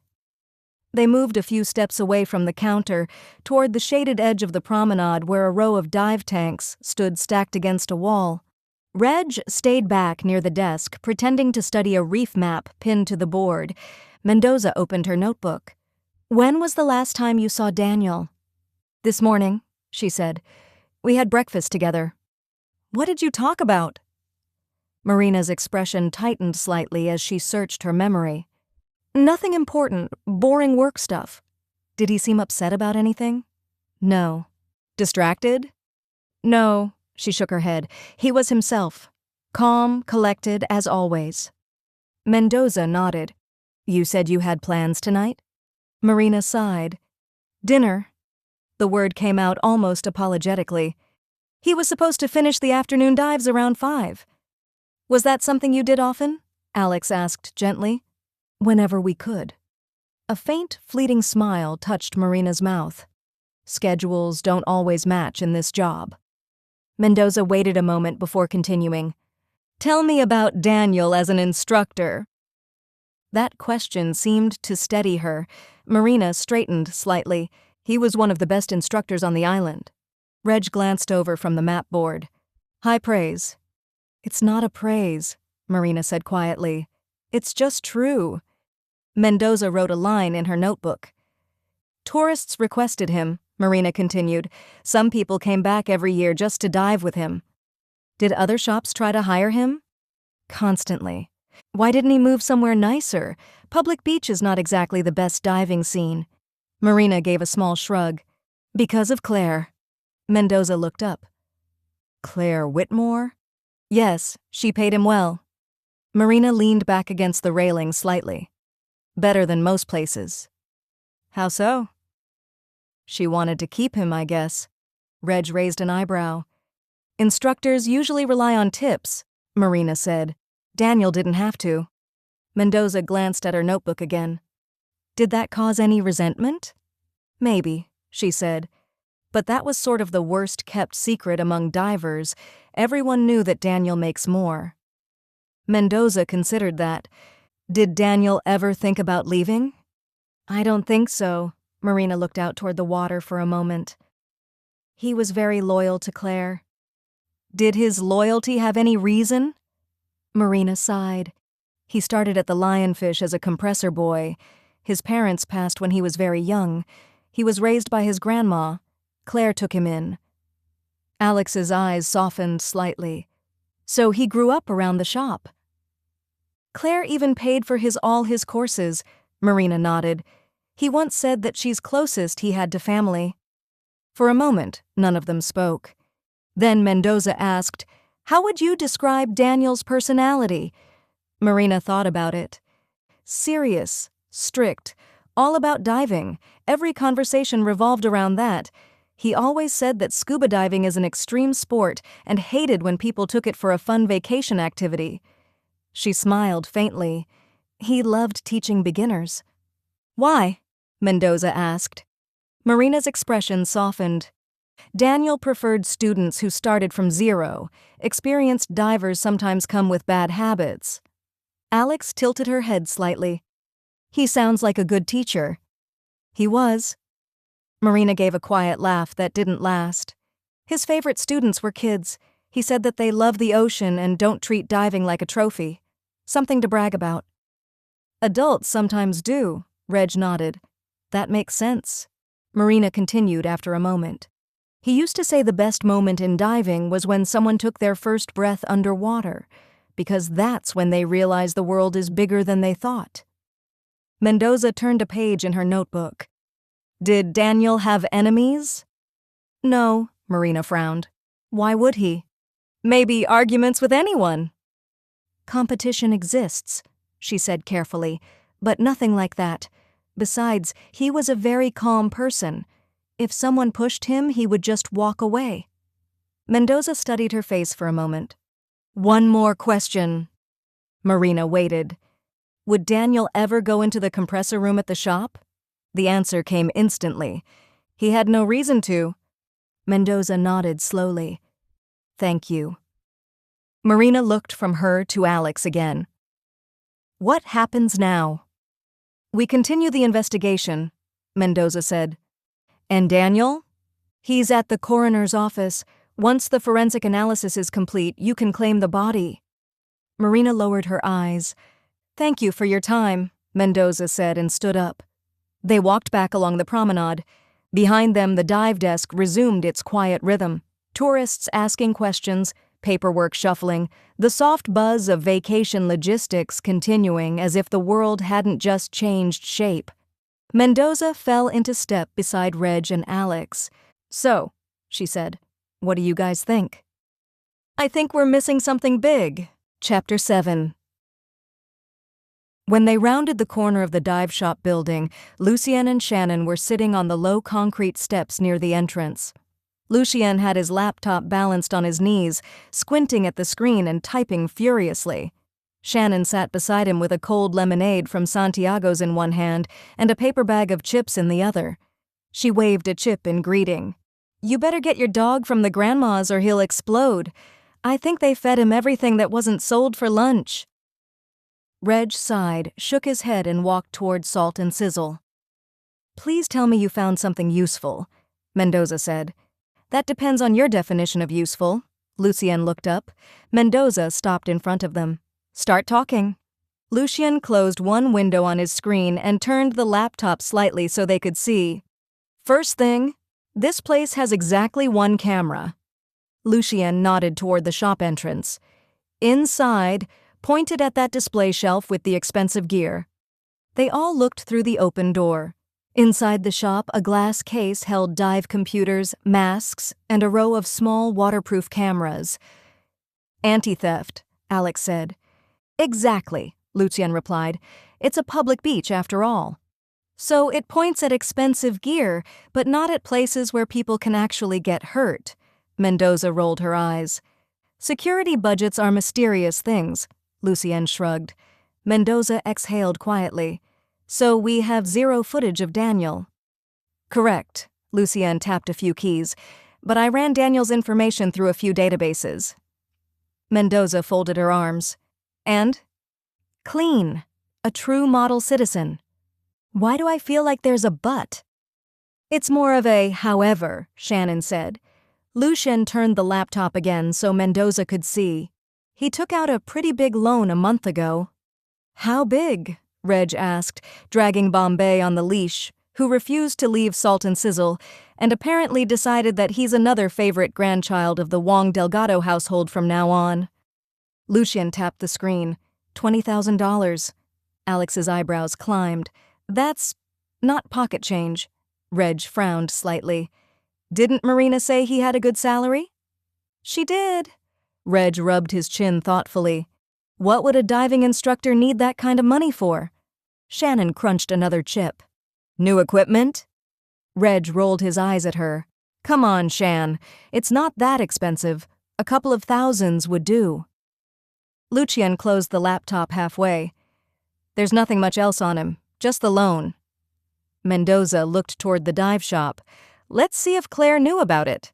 They moved a few steps away from the counter, toward the shaded edge of the promenade where a row of dive tanks stood stacked against a wall. Reg stayed back near the desk, pretending to study a reef map pinned to the board. Mendoza opened her notebook. When was the last time you saw Daniel? This morning, she said. We had breakfast together. What did you talk about? Marina's expression tightened slightly as she searched her memory. Nothing important, boring work stuff. Did he seem upset about anything? No. Distracted? No, she shook her head. He was himself. Calm, collected, as always. Mendoza nodded. You said you had plans tonight? Marina sighed. Dinner. The word came out almost apologetically. He was supposed to finish the afternoon dives around 5. Was that something you did often? Alex asked gently. Whenever we could. A faint, fleeting smile touched Marina's mouth. Schedules don't always match in this job. Mendoza waited a moment before continuing. Tell me about Daniel as an instructor. That question seemed to steady her. Marina straightened slightly. He was one of the best instructors on the island. Reg glanced over from the map board. High praise. It's not a praise, Marina said quietly. It's just true. Mendoza wrote a line in her notebook. Tourists requested him, Marina continued. Some people came back every year just to dive with him. Did other shops try to hire him? Constantly. Why didn't he move somewhere nicer? Public Beach is not exactly the best diving scene. Marina gave a small shrug. Because of Claire. Mendoza looked up. Claire Whitmore? Yes, she paid him well. Marina leaned back against the railing slightly. Better than most places. How so? She wanted to keep him, I guess. Reg raised an eyebrow. Instructors usually rely on tips, Marina said. Daniel didn't have to. Mendoza glanced at her notebook again. Did that cause any resentment? Maybe, she said. But that was sort of the worst-kept secret among divers. Everyone knew that Daniel makes more. Mendoza considered that. Did Daniel ever think about leaving? I don't think so. Marina looked out toward the water for a moment. He was very loyal to Claire. Did his loyalty have any reason? Marina sighed. He started at the Lionfish as a compressor boy. His parents passed when he was very young. He was raised by his grandma. Claire took him in. Alex's eyes softened slightly. So he grew up around the shop. Claire even paid for all his courses, Marina nodded. He once said that she's closest he had to family. For a moment, none of them spoke. Then Mendoza asked, How would you describe Daniel's personality? Marina thought about it. Serious, strict, all about diving. Every conversation revolved around that. He always said that scuba diving is an extreme sport and hated when people took it for a fun vacation activity. She smiled faintly. He loved teaching beginners. Why? Mendoza asked. Marina's expression softened. Daniel preferred students who started from zero. Experienced divers sometimes come with bad habits. Alex tilted her head slightly. He sounds like a good teacher. He was. Marina gave a quiet laugh that didn't last. His favorite students were kids. He said that they love the ocean and don't treat diving like a trophy. Something to brag about. Adults sometimes do, Reg nodded. That makes sense. Marina continued after a moment. He used to say the best moment in diving was when someone took their first breath underwater, because that's when they realize the world is bigger than they thought. Mendoza turned a page in her notebook. Did Daniel have enemies? No, Marina frowned. Why would he? Maybe arguments with anyone. Competition exists, she said carefully, but nothing like that. Besides, he was a very calm person. If someone pushed him, he would just walk away. Mendoza studied her face for a moment. One more question. Marina waited. Would Daniel ever go into the compressor room at the shop? The answer came instantly. He had no reason to. Mendoza nodded slowly. Thank you. Marina looked from her to Alex again. What happens now? We continue the investigation, Mendoza said. And Daniel? He's at the coroner's office. Once the forensic analysis is complete, you can claim the body. Marina lowered her eyes. Thank you for your time, Mendoza said and stood up. They walked back along the promenade. Behind them, the dive desk resumed its quiet rhythm. Tourists asking questions, paperwork shuffling, the soft buzz of vacation logistics continuing as if the world hadn't just changed shape. Mendoza fell into step beside Reg and Alex. So, she said, what do you guys think? I think we're missing something big. Chapter 7. When they rounded the corner of the dive shop building, Lucien and Shannon were sitting on the low concrete steps near the entrance. Lucien had his laptop balanced on his knees, squinting at the screen and typing furiously. Shannon sat beside him with a cold lemonade from Santiago's in one hand and a paper bag of chips in the other. She waved a chip in greeting. "You better get your dog from the grandma's or he'll explode. I think they fed him everything that wasn't sold for lunch." Reg sighed, shook his head and walked toward Salt and Sizzle. "Please tell me you found something useful," Mendoza said. "That depends on your definition of useful." Lucien looked up. Mendoza stopped in front of them. "Start talking." Lucien closed one window on his screen and turned the laptop slightly so they could see. "First thing, this place has exactly one camera." Lucien nodded toward the shop entrance. "Inside, pointed at that display shelf with the expensive gear." They all looked through the open door. Inside the shop, a glass case held dive computers, masks, and a row of small waterproof cameras. "Anti-theft," Alex said. "Exactly," Lucien replied. "It's a public beach after all." "So it points at expensive gear, but not at places where people can actually get hurt." Mendoza rolled her eyes. "Security budgets are mysterious things," Lucien shrugged. Mendoza exhaled quietly. "So we have zero footage of Daniel." "Correct." Lucien tapped a few keys. "But I ran Daniel's information through a few databases." Mendoza folded her arms. "And?" "Clean. A true model citizen." "Why do I feel like there's a but?" "It's more of a however," Shannon said. Lucien turned the laptop again so Mendoza could see. "He took out a pretty big loan a month ago." "How big?" Reg asked, dragging Bombay on the leash, who refused to leave Salt and Sizzle, and apparently decided that he's another favorite grandchild of the Wong Delgado household from now on. Lucien tapped the screen. $20,000. Alex's eyebrows climbed. "That's not pocket change." Reg frowned slightly. "Didn't Marina say he had a good salary?" "She did." Reg rubbed his chin thoughtfully. "What would a diving instructor need that kind of money for?" Shannon crunched another chip. "New equipment?" Reg rolled his eyes at her. "Come on, Shan. It's not that expensive. A couple of thousands would do." Lucien closed the laptop halfway. "There's nothing much else on him, just the loan." Mendoza looked toward the dive shop. "Let's see if Claire knew about it."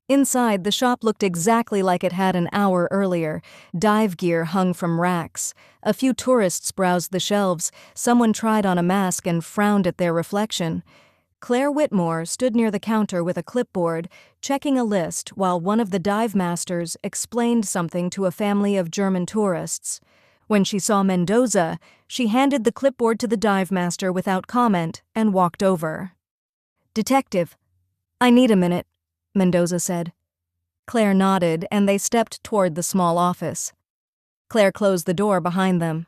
Inside, the shop looked exactly like it had an hour earlier. Dive gear hung from racks. A few tourists browsed the shelves. Someone tried on a mask and frowned at their reflection. Claire Whitmore stood near the counter with a clipboard, checking a list while one of the dive masters explained something to a family of German tourists. When she saw Mendoza, she handed the clipboard to the dive master without comment and walked over. "Detective, I need a minute," Mendoza said. Claire nodded, and they stepped toward the small office. Claire closed the door behind them.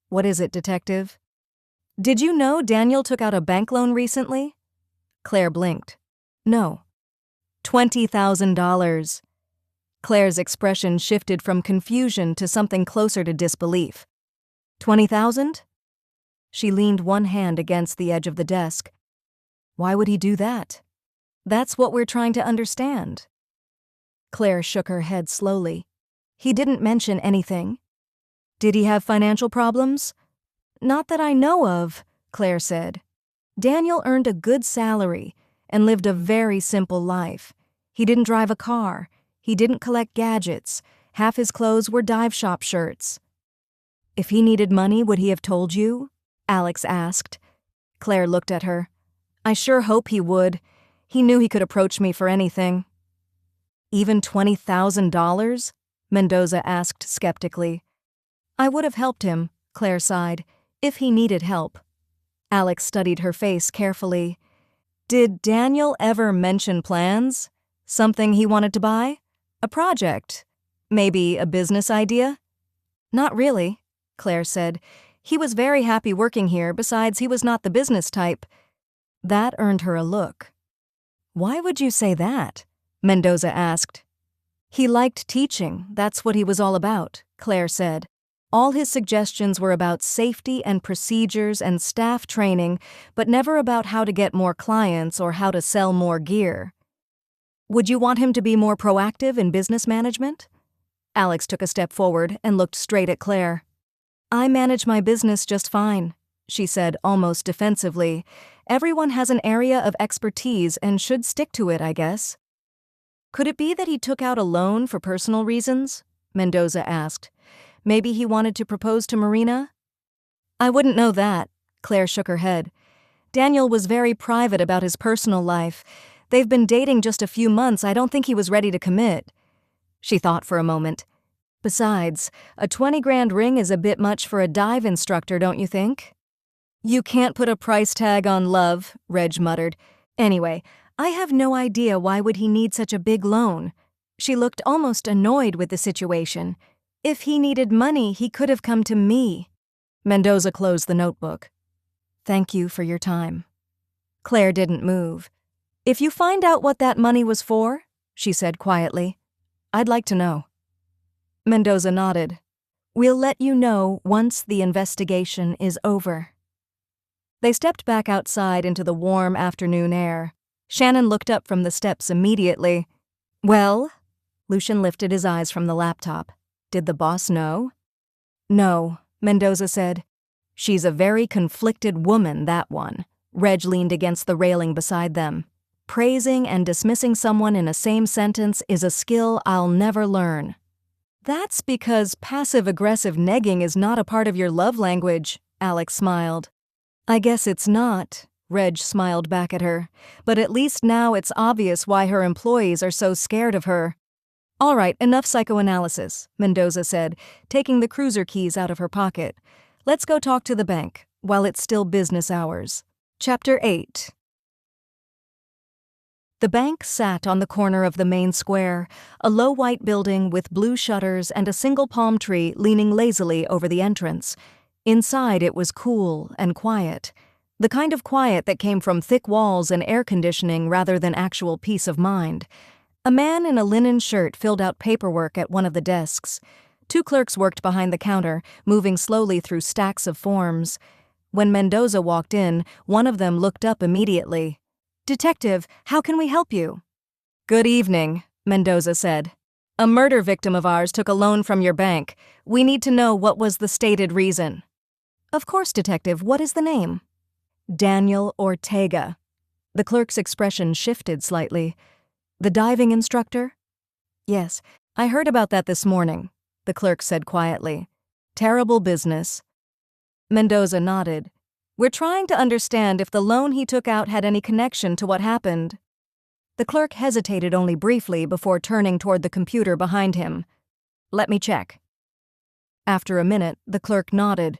"What is it, Detective?" "Did you know Daniel took out a bank loan recently?" Claire blinked. "No." $20,000. Claire's expression shifted from confusion to something closer to disbelief. "20,000?" She leaned one hand against the edge of the desk. "Why would he do that?" "That's what we're trying to understand." Claire shook her head slowly. "He didn't mention anything." "Did he have financial problems?" "Not that I know of," Claire said. "Daniel earned a good salary and lived a very simple life. He didn't drive a car. He didn't collect gadgets. Half his clothes were dive shop shirts." "If he needed money, would he have told you?" Alex asked. Claire looked at her. "I sure hope he would. He knew he could approach me for anything." "Even $20,000? Mendoza asked skeptically. "I would have helped him," Claire sighed, "if he needed help." Alex studied her face carefully. "Did Daniel ever mention plans? Something he wanted to buy? A project? Maybe a business idea?" "Not really," Claire said. "He was very happy working here, besides he was not the business type." That earned her a look. "Why would you say that?" Mendoza asked. "He liked teaching, that's what he was all about," Claire said. "All his suggestions were about safety and procedures and staff training, but never about how to get more clients or how to sell more gear." "Would you want him to be more proactive in business management?" Alex took a step forward and looked straight at Claire. "I manage my business just fine," she said almost defensively. "Everyone has an area of expertise and should stick to it, I guess." "Could it be that he took out a loan for personal reasons?" Mendoza asked. "Maybe he wanted to propose to Marina?" "I wouldn't know that," Claire shook her head. "Daniel was very private about his personal life. They've been dating just a few months. I don't think he was ready to commit." She thought for a moment. "Besides, a 20 grand ring is a bit much for a dive instructor, don't you think?" "You can't put a price tag on love," Reg muttered. "Anyway, I have no idea why would he need such a big loan." She looked almost annoyed with the situation. "If he needed money, he could have come to me." Mendoza closed the notebook. "Thank you for your time." Claire didn't move. "If you find out what that money was for," she said quietly, "I'd like to know." Mendoza nodded. "We'll let you know once the investigation is over." They stepped back outside into the warm afternoon air. Shannon looked up from the steps immediately. "Well?" Lucian lifted his eyes from the laptop. "Did the boss know?" "No," Mendoza said. "She's a very conflicted woman, that one." Reg leaned against the railing beside them. "Praising and dismissing someone in a same sentence is a skill I'll never learn." "That's because passive-aggressive negging is not a part of your love language," Alex smiled. "I guess it's not," Reg smiled back at her. "But at least now it's obvious why her employees are so scared of her." "All right, enough psychoanalysis," Mendoza said, taking the cruiser keys out of her pocket. "Let's go talk to the bank, while it's still business hours." Chapter 8. The bank sat on the corner of the main square, a low white building with blue shutters and a single palm tree leaning lazily over the entrance. Inside it was cool and quiet, the kind of quiet that came from thick walls and air conditioning rather than actual peace of mind. A man in a linen shirt filled out paperwork at one of the desks. Two clerks worked behind the counter, moving slowly through stacks of forms. When Mendoza walked in, one of them looked up immediately. "Detective, how can we help you?" "Good evening," Mendoza said. "A murder victim of ours took a loan from your bank. We need to know what was the stated reason." "Of course, Detective. What is the name?" "Daniel Ortega." The clerk's expression shifted slightly. "The diving instructor?" "Yes, I heard about that this morning," the clerk said quietly. "Terrible business." Mendoza nodded. "We're trying to understand if the loan he took out had any connection to what happened." The clerk hesitated only briefly before turning toward the computer behind him. "Let me check." After a minute, the clerk nodded.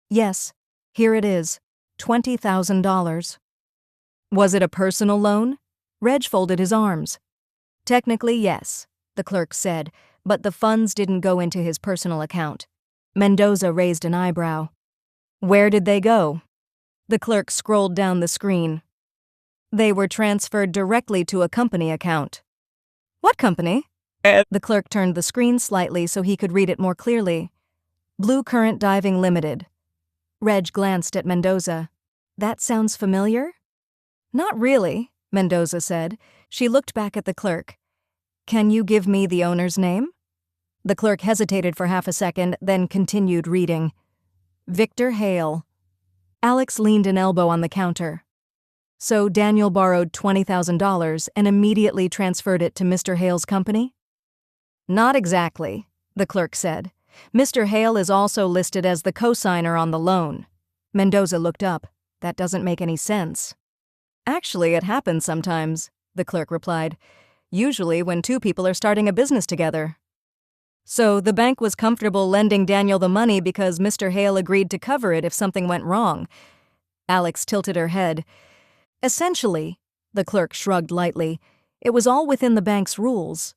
"Yes, here it is. $20,000. "Was it a personal loan?" Reg folded his arms. "Technically, yes," the clerk said, "but the funds didn't go into his personal account." Mendoza raised an eyebrow. "Where did they go?" The clerk scrolled down the screen. "They were transferred directly to a company account." "What company?" The clerk turned the screen slightly so he could read it more clearly. "Blue Current Diving Limited." Reg glanced at Mendoza. "That sounds familiar?" "Not really," Mendoza said. She looked back at the clerk. "Can you give me the owner's name?" The clerk hesitated for half a second, then continued reading. "Victor Hale." Alex leaned an elbow on the counter. "So Daniel borrowed $20,000 and immediately transferred it to Mr. Hale's company?" "Not exactly," the clerk said. "Mr. Hale is also listed as the cosigner on the loan." Mendoza looked up. "That doesn't make any sense." "Actually, it happens sometimes," the clerk replied. "Usually when two people are starting a business together." "So the bank was comfortable lending Daniel the money because Mr. Hale agreed to cover it if something went wrong." Alex tilted her head. "Essentially," the clerk shrugged lightly, "it was all within the bank's rules."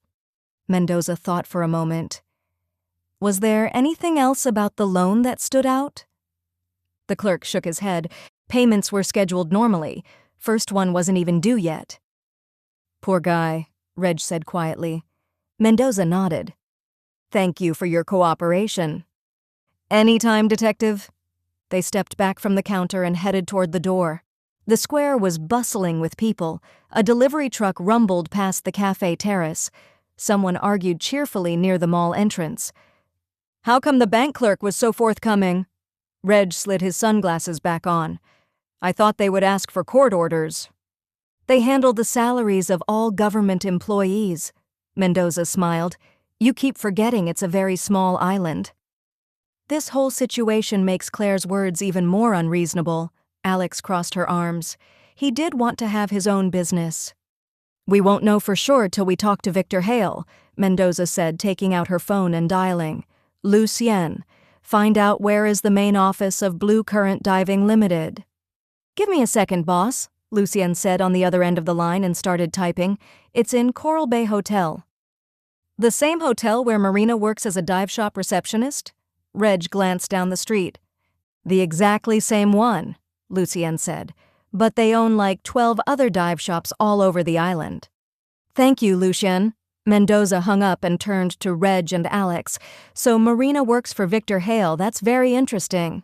Mendoza thought for a moment. "Was there anything else about the loan that stood out?" The clerk shook his head. Payments were scheduled normally. First one wasn't even due yet. "Poor guy," Reg said quietly. Mendoza nodded. "Thank you for your cooperation." "Anytime, Detective." They stepped back from the counter and headed toward the door. The square was bustling with people. A delivery truck rumbled past the cafe terrace. Someone argued cheerfully near the mall entrance. "How come the bank clerk was so forthcoming?" Reg slid his sunglasses back on. "I thought they would ask for court orders." "They handle the salaries of all government employees," Mendoza smiled. "You keep forgetting it's a very small island." This whole situation makes Claire's words even more unreasonable. Alex crossed her arms. He did want to have his own business. "We won't know for sure till we talk to Victor Hale," Mendoza said, taking out her phone and dialing. "Lucien, find out where is the main office of Blue Current Diving Limited." "Give me a second, boss," Lucien said on the other end of the line and started typing. "It's in Coral Bay Hotel." "The same hotel where Marina works as a dive shop receptionist?" Reg glanced down the street. "The exactly same one," Lucien said, "but they own like 12 other dive shops all over the island." "Thank you, Lucien." Mendoza hung up and turned to Reg and Alex. "So Marina works for Victor Hale, that's very interesting."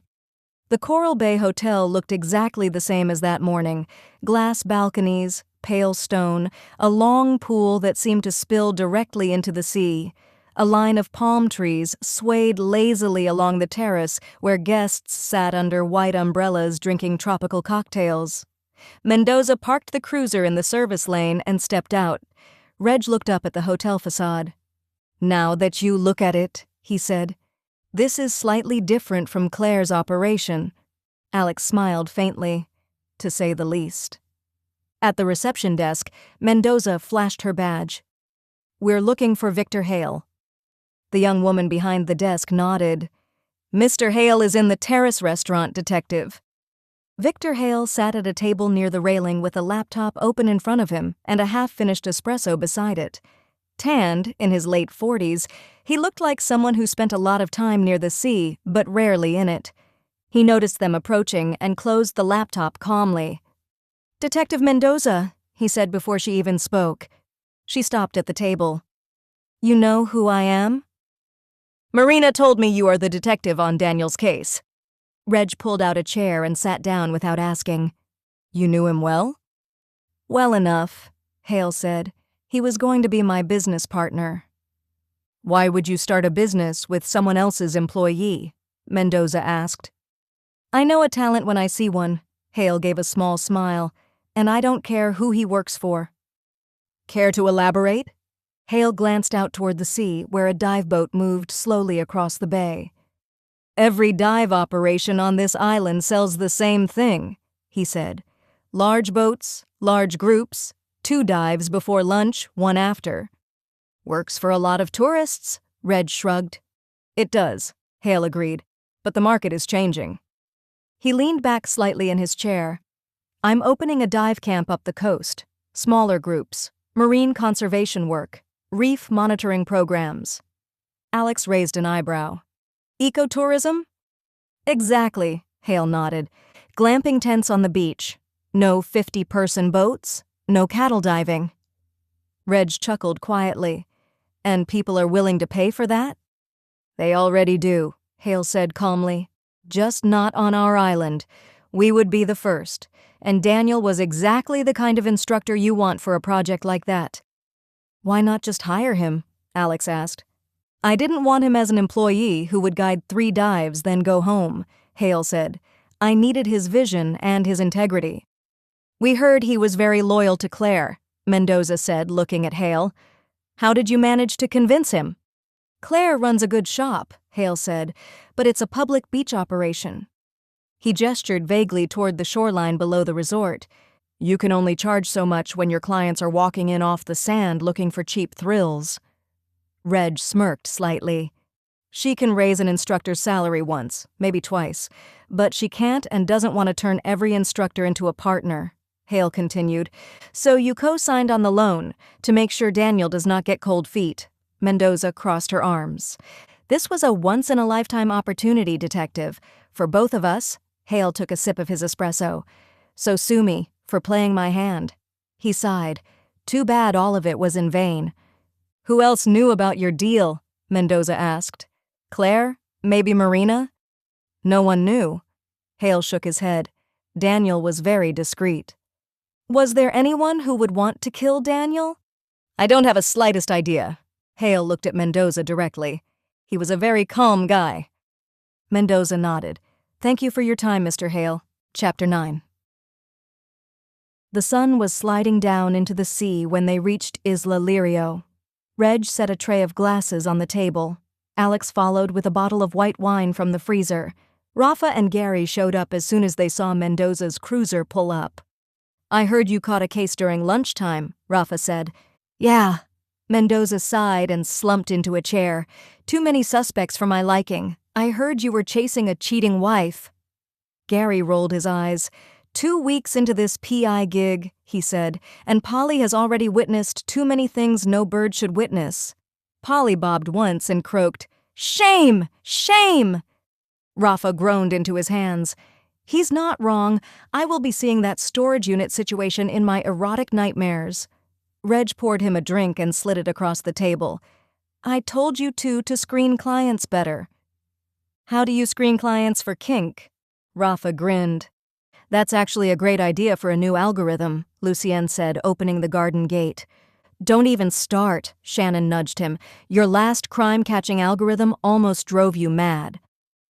The Coral Bay Hotel looked exactly the same as that morning. Glass balconies, pale stone, a long pool that seemed to spill directly into the sea. A line of palm trees swayed lazily along the terrace where guests sat under white umbrellas drinking tropical cocktails. Mendoza parked the cruiser in the service lane and stepped out. Reg looked up at the hotel facade. "Now that you look at it," he said, "this is slightly different from Claire's operation." Alex smiled faintly, to say the least. At the reception desk, Mendoza flashed her badge. "We're looking for Victor Hale." The young woman behind the desk nodded. "Mr. Hale is in the Terrace restaurant, Detective." Victor Hale sat at a table near the railing with a laptop open in front of him and a half-finished espresso beside it. Tanned, in his late 40s, he looked like someone who spent a lot of time near the sea, but rarely in it. He noticed them approaching and closed the laptop calmly. "Detective Mendoza," he said before she even spoke. She stopped at the table. "You know who I am?" "Marina told me you are the detective on Daniel's case." Reg pulled out a chair and sat down without asking. "You knew him well?" "Well enough," Hale said. "He was going to be my business partner." "Why would you start a business with someone else's employee?" Mendoza asked. "I know a talent when I see one," Hale gave a small smile, "and I don't care who he works for." "Care to elaborate?" Hale glanced out toward the sea, where a dive boat moved slowly across the bay. "Every dive operation on this island sells the same thing," he said. "Large boats, large groups, 2 dives before lunch, 1 after." "Works for a lot of tourists," Reg shrugged. "It does," Hale agreed, "but the market is changing." He leaned back slightly in his chair. "I'm opening a dive camp up the coast. Smaller groups, marine conservation work, reef monitoring programs." Alex raised an eyebrow. "Ecotourism?" "Exactly," Hale nodded. "Glamping tents on the beach. No 50-person boats, no cattle diving." Reg chuckled quietly. "And people are willing to pay for that?" "They already do," Hale said calmly. "Just not on our island. We would be the first, and Daniel was exactly the kind of instructor you want for a project like that." "Why not just hire him?" Alex asked. "I didn't want him as an employee who would guide 3 dives then go home," Hale said. "I needed his vision and his integrity." "We heard he was very loyal to Claire," Mendoza said, looking at Hale. "How did you manage to convince him?" "Claire runs a good shop," Hale said, "but it's a public beach operation." He gestured vaguely toward the shoreline below the resort. "You can only charge so much when your clients are walking in off the sand looking for cheap thrills." Reg smirked slightly. "She can raise an instructor's salary once, maybe twice, but she can't and doesn't want to turn every instructor into a partner," Hale continued. "So you co-signed on the loan to make sure Daniel does not get cold feet." Mendoza crossed her arms. "This was a once-in-a-lifetime opportunity, Detective. For both of us." Hale took a sip of his espresso. "So sue me for playing my hand." He sighed. "Too bad all of it was in vain." "Who else knew about your deal?" Mendoza asked. "Claire? Maybe Marina?" "No one knew." Hale shook his head. Daniel was very discreet. "Was there anyone who would want to kill Daniel?" "I don't have a slightest idea," Hale looked at Mendoza directly. He was a very calm guy. Mendoza nodded. Thank you for your time, Mr. Hale. Chapter 9. The sun was sliding down into the sea when they reached Isla Lirio. Reg set a tray of glasses on the table. Alex followed with a bottle of white wine from the freezer. Rafa and Gary showed up as soon as they saw Mendoza's cruiser pull up. I heard you caught a case during lunchtime, Rafa said. Yeah. Mendoza sighed and slumped into a chair. Too many suspects for my liking. I heard you were chasing a cheating wife. Gary rolled his eyes. 2 weeks into this PI gig, he said, and Polly has already witnessed too many things no bird should witness. Polly bobbed once and croaked, Shame! Shame! Rafa groaned into his hands. He's not wrong. I will be seeing that storage unit situation in my erotic nightmares. Reg poured him a drink and slid it across the table. I told you to screen clients better. How do you screen clients for kink? Rafa grinned. That's actually a great idea for a new algorithm, Lucienne said, opening the garden gate. Don't even start, Shannon nudged him. Your last crime-catching algorithm almost drove you mad.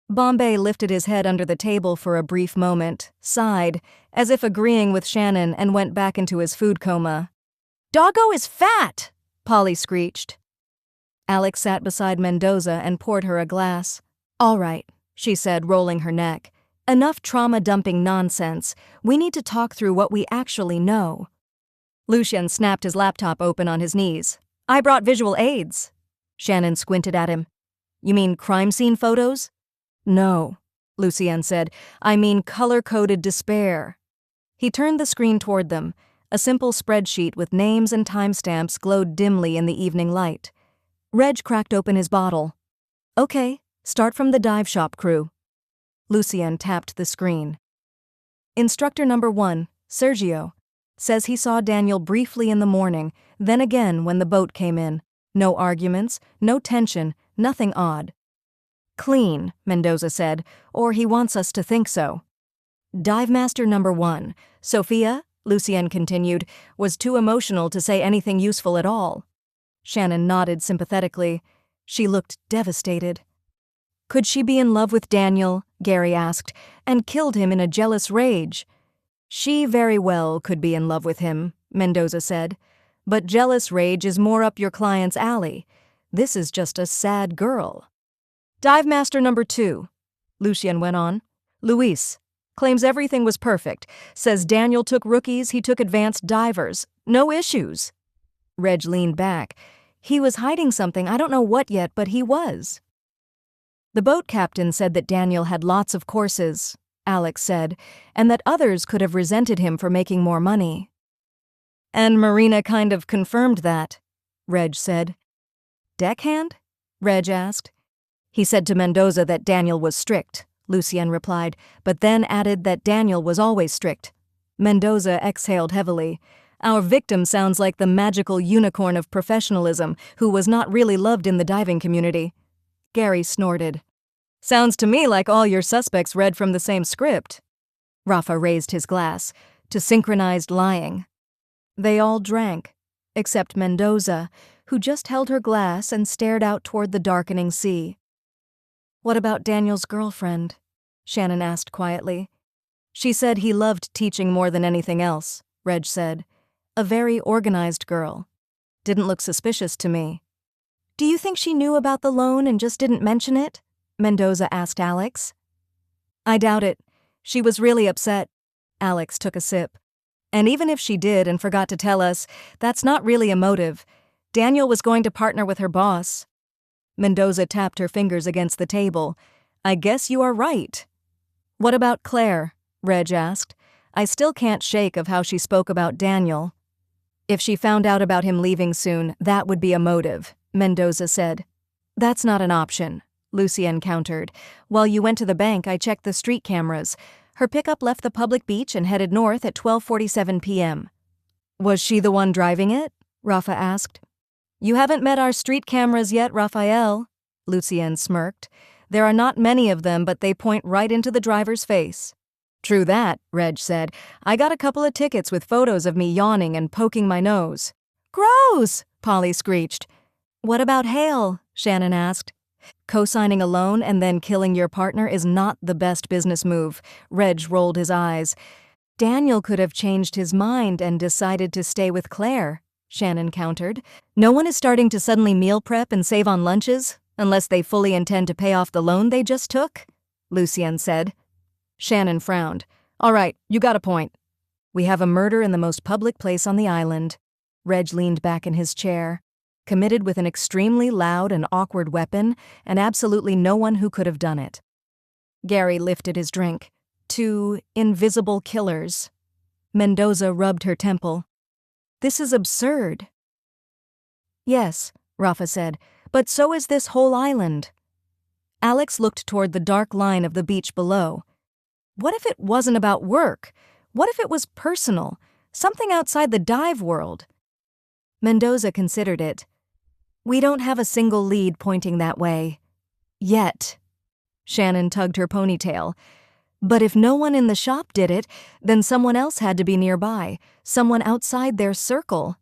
Bombay lifted his head under the table for a brief moment, sighed, as if agreeing with Shannon, and went back into his food coma. Doggo is fat, Polly screeched. Alex sat beside Mendoza and poured her a glass. All right, she said, rolling her neck. Enough trauma-dumping nonsense. We need to talk through what we actually know. Lucien snapped his laptop open on his knees. I brought visual aids. Shannon squinted at him. You mean crime scene photos? No, Lucien said. I mean color-coded despair. He turned the screen toward them. A simple spreadsheet with names and timestamps glowed dimly in the evening light. Reg cracked open his bottle. Okay, start from the dive shop crew. Lucien tapped the screen. Instructor number 1, Sergio, says he saw Daniel briefly in the morning, then again when the boat came in. No arguments, no tension, nothing odd. Clean, Mendoza said, or he wants us to think so. Dive master number 1, Sophia, Lucien continued, was too emotional to say anything useful at all. Shannon nodded sympathetically. She looked devastated. Could she be in love with Daniel, Gary asked, and killed him in a jealous rage? She very well could be in love with him, Mendoza said. But jealous rage is more up your client's alley. This is just a sad girl. Dive master number 2, Lucien went on. Luis. Claims everything was perfect. Says Daniel took rookies, he took advanced divers. No issues. Reg leaned back. He was hiding something, I don't know what yet, but he was. The boat captain said that Daniel had lots of courses, Alex said, and that others could have resented him for making more money. And Marina kind of confirmed that, Reg said. Deckhand? Reg asked. He said to Mendoza that Daniel was strict, Lucien replied, but then added that Daniel was always strict. Mendoza exhaled heavily. Our victim sounds like the magical unicorn of professionalism who was not really loved in the diving community. Gary snorted. Sounds to me like all your suspects read from the same script. Rafa raised his glass to synchronized lying. They all drank, except Mendoza, who just held her glass and stared out toward the darkening sea. What about Daniel's girlfriend? Shannon asked quietly. She said he loved teaching more than anything else, Reg said. A very organized girl. Didn't look suspicious to me. Do you think she knew about the loan and just didn't mention it? Mendoza asked Alex. I doubt it. She was really upset. Alex took a sip. And even if she did and forgot to tell us, that's not really a motive. Daniel was going to partner with her boss. Mendoza tapped her fingers against the table. I guess you are right. What about Claire? Reg asked. I still can't shake of how she spoke about Daniel. If she found out about him leaving soon, that would be a motive, Mendoza said. That's not an option, Lucien countered. While you went to the bank, I checked the street cameras. Her pickup left the public beach and headed north at 12:47 p.m. Was she the one driving it? Rafa asked. You haven't met our street cameras yet, Raphael, Lucien smirked. There are not many of them, but they point right into the driver's face. True that, Reg said. I got a couple of tickets with photos of me yawning and poking my nose. Gross, Polly screeched. What about Hale? Shannon asked. Co-signing a loan and then killing your partner is not the best business move. Reg rolled his eyes. Daniel could have changed his mind and decided to stay with Claire, Shannon countered. No one is starting to suddenly meal prep and save on lunches, unless they fully intend to pay off the loan they just took, Lucien said. Shannon frowned. All right, you got a point. We have a murder in the most public place on the island. Reg leaned back in his chair. Committed with an extremely loud and awkward weapon, and absolutely no one who could have done it. Gary lifted his drink. 2 invisible killers. Mendoza rubbed her temple. This is absurd. Yes, Rafa said, but so is this whole island. Alex looked toward the dark line of the beach below. What if it wasn't about work? What if it was personal? Something outside the dive world? Mendoza considered it. We don't have a single lead pointing that way. Yet. Shannon tugged her ponytail. But if no one in the shop did it, then someone else had to be nearby, someone outside their circle.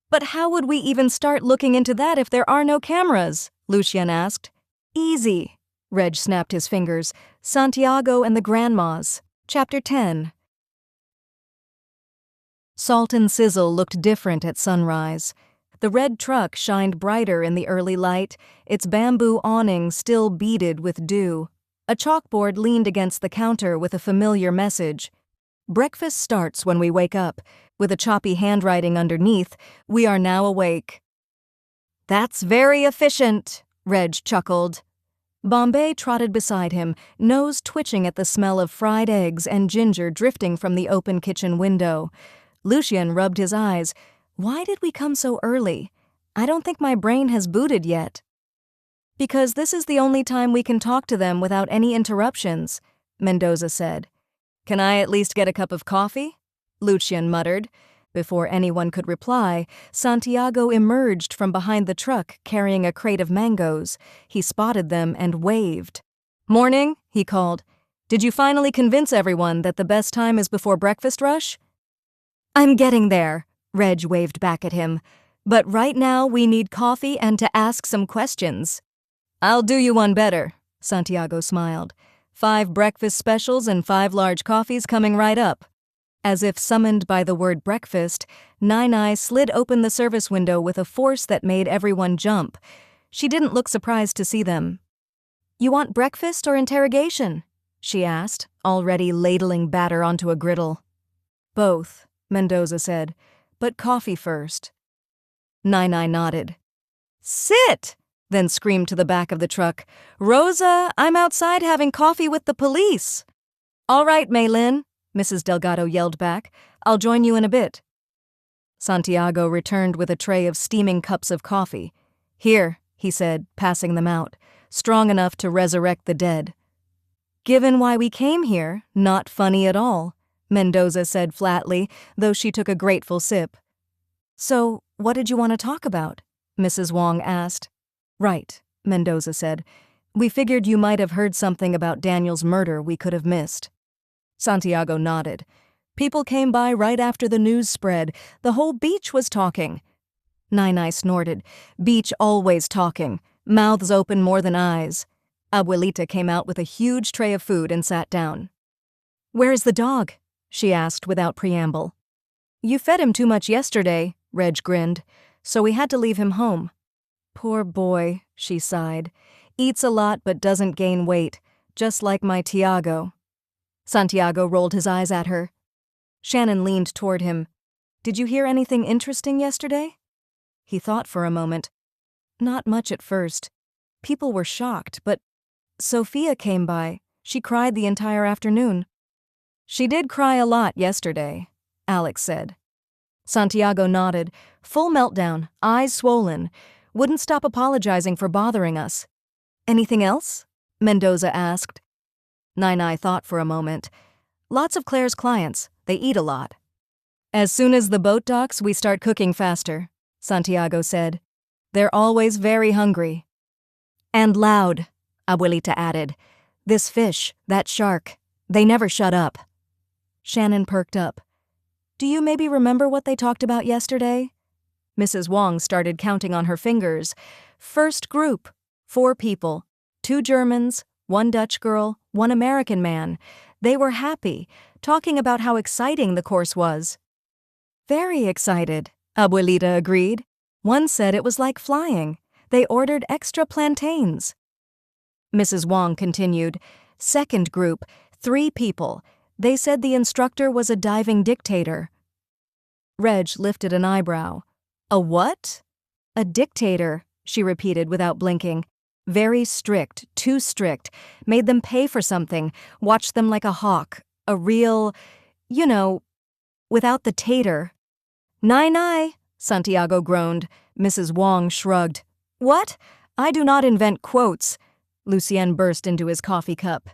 But how would we even start looking into that if there are no cameras? Lucien asked. Easy. Reg snapped his fingers. Santiago and the grandmas. Chapter 10. Salt and Sizzle looked different at sunrise. The red truck shined brighter in the early light, its bamboo awning still beaded with dew. A chalkboard leaned against the counter with a familiar message. Breakfast starts when we wake up. With a choppy handwriting underneath, we are now awake. That's very efficient, Reg chuckled. Bombay trotted beside him, nose twitching at the smell of fried eggs and ginger drifting from the open kitchen window. Lucien rubbed his eyes. Why did we come so early? I don't think my brain has booted yet. Because this is the only time we can talk to them without any interruptions, Mendoza said. Can I at least get a cup of coffee? Lucien muttered. Before anyone could reply, Santiago emerged from behind the truck carrying a crate of mangoes. He spotted them and waved. Morning, he called. Did you finally convince everyone that the best time is before breakfast rush? I'm getting there, Reg waved back at him. But right now we need coffee and to ask some questions. I'll do you one better, Santiago smiled. 5 breakfast specials and 5 large coffees coming right up. As if summoned by the word breakfast, Nai slid open the service window with a force that made everyone jump. She didn't look surprised to see them. You want breakfast or interrogation? She asked, already ladling batter onto a griddle. Both, Mendoza said, but coffee first. Nai nodded. Sit! Then screamed to the back of the truck. Rosa, I'm outside having coffee with the police. All right, Maylin, Mrs. Delgado yelled back. I'll join you in a bit. Santiago returned with a tray of steaming cups of coffee. Here, he said, passing them out, strong enough to resurrect the dead. Given why we came here, not funny at all, Mendoza said flatly, though she took a grateful sip. So, what did you want to talk about? Mrs. Wong asked. Right, Mendoza said. We figured you might have heard something about Daniel's murder we could have missed. Santiago nodded. People came by right after the news spread. The whole beach was talking. Nai snorted. Beach always talking. Mouths open more than eyes. Abuelita came out with a huge tray of food and sat down. Where's the dog? She asked without preamble. You fed him too much yesterday, Reg grinned, so we had to leave him home. Poor boy, she sighed. Eats a lot but doesn't gain weight, just like my Tiago. Santiago rolled his eyes at her. Shannon leaned toward him. Did you hear anything interesting yesterday? He thought for a moment. Not much at first. People were shocked, but Sophia came by. She cried the entire afternoon. She did cry a lot yesterday, Alex said. Santiago nodded. Full meltdown, eyes swollen. Wouldn't stop apologizing for bothering us. Anything else? Mendoza asked. Nai thought for a moment. Lots of Claire's clients. They eat a lot. As soon as the boat docks, we start cooking faster, Santiago said. They're always very hungry. And loud, Abuelita added. This fish, that shark, they never shut up. Shannon perked up. Do you maybe remember what they talked about yesterday? Mrs. Wong started counting on her fingers. First group, 4 people, 2 Germans, 1 Dutch girl, 1 American man. They were happy, talking about how exciting the course was. Very excited, Abuelita agreed. One said it was like flying. They ordered extra plantains. Mrs. Wong continued. Second group, 3 people. They said the instructor was a diving dictator. Reg lifted an eyebrow. A what? A dictator, she repeated without blinking. Very strict, too strict. Made them pay for something, watched them like a hawk. A real, without the tater. Nai, Santiago groaned. Mrs. Wong shrugged. What? I do not invent quotes. Lucien burst into his coffee cup.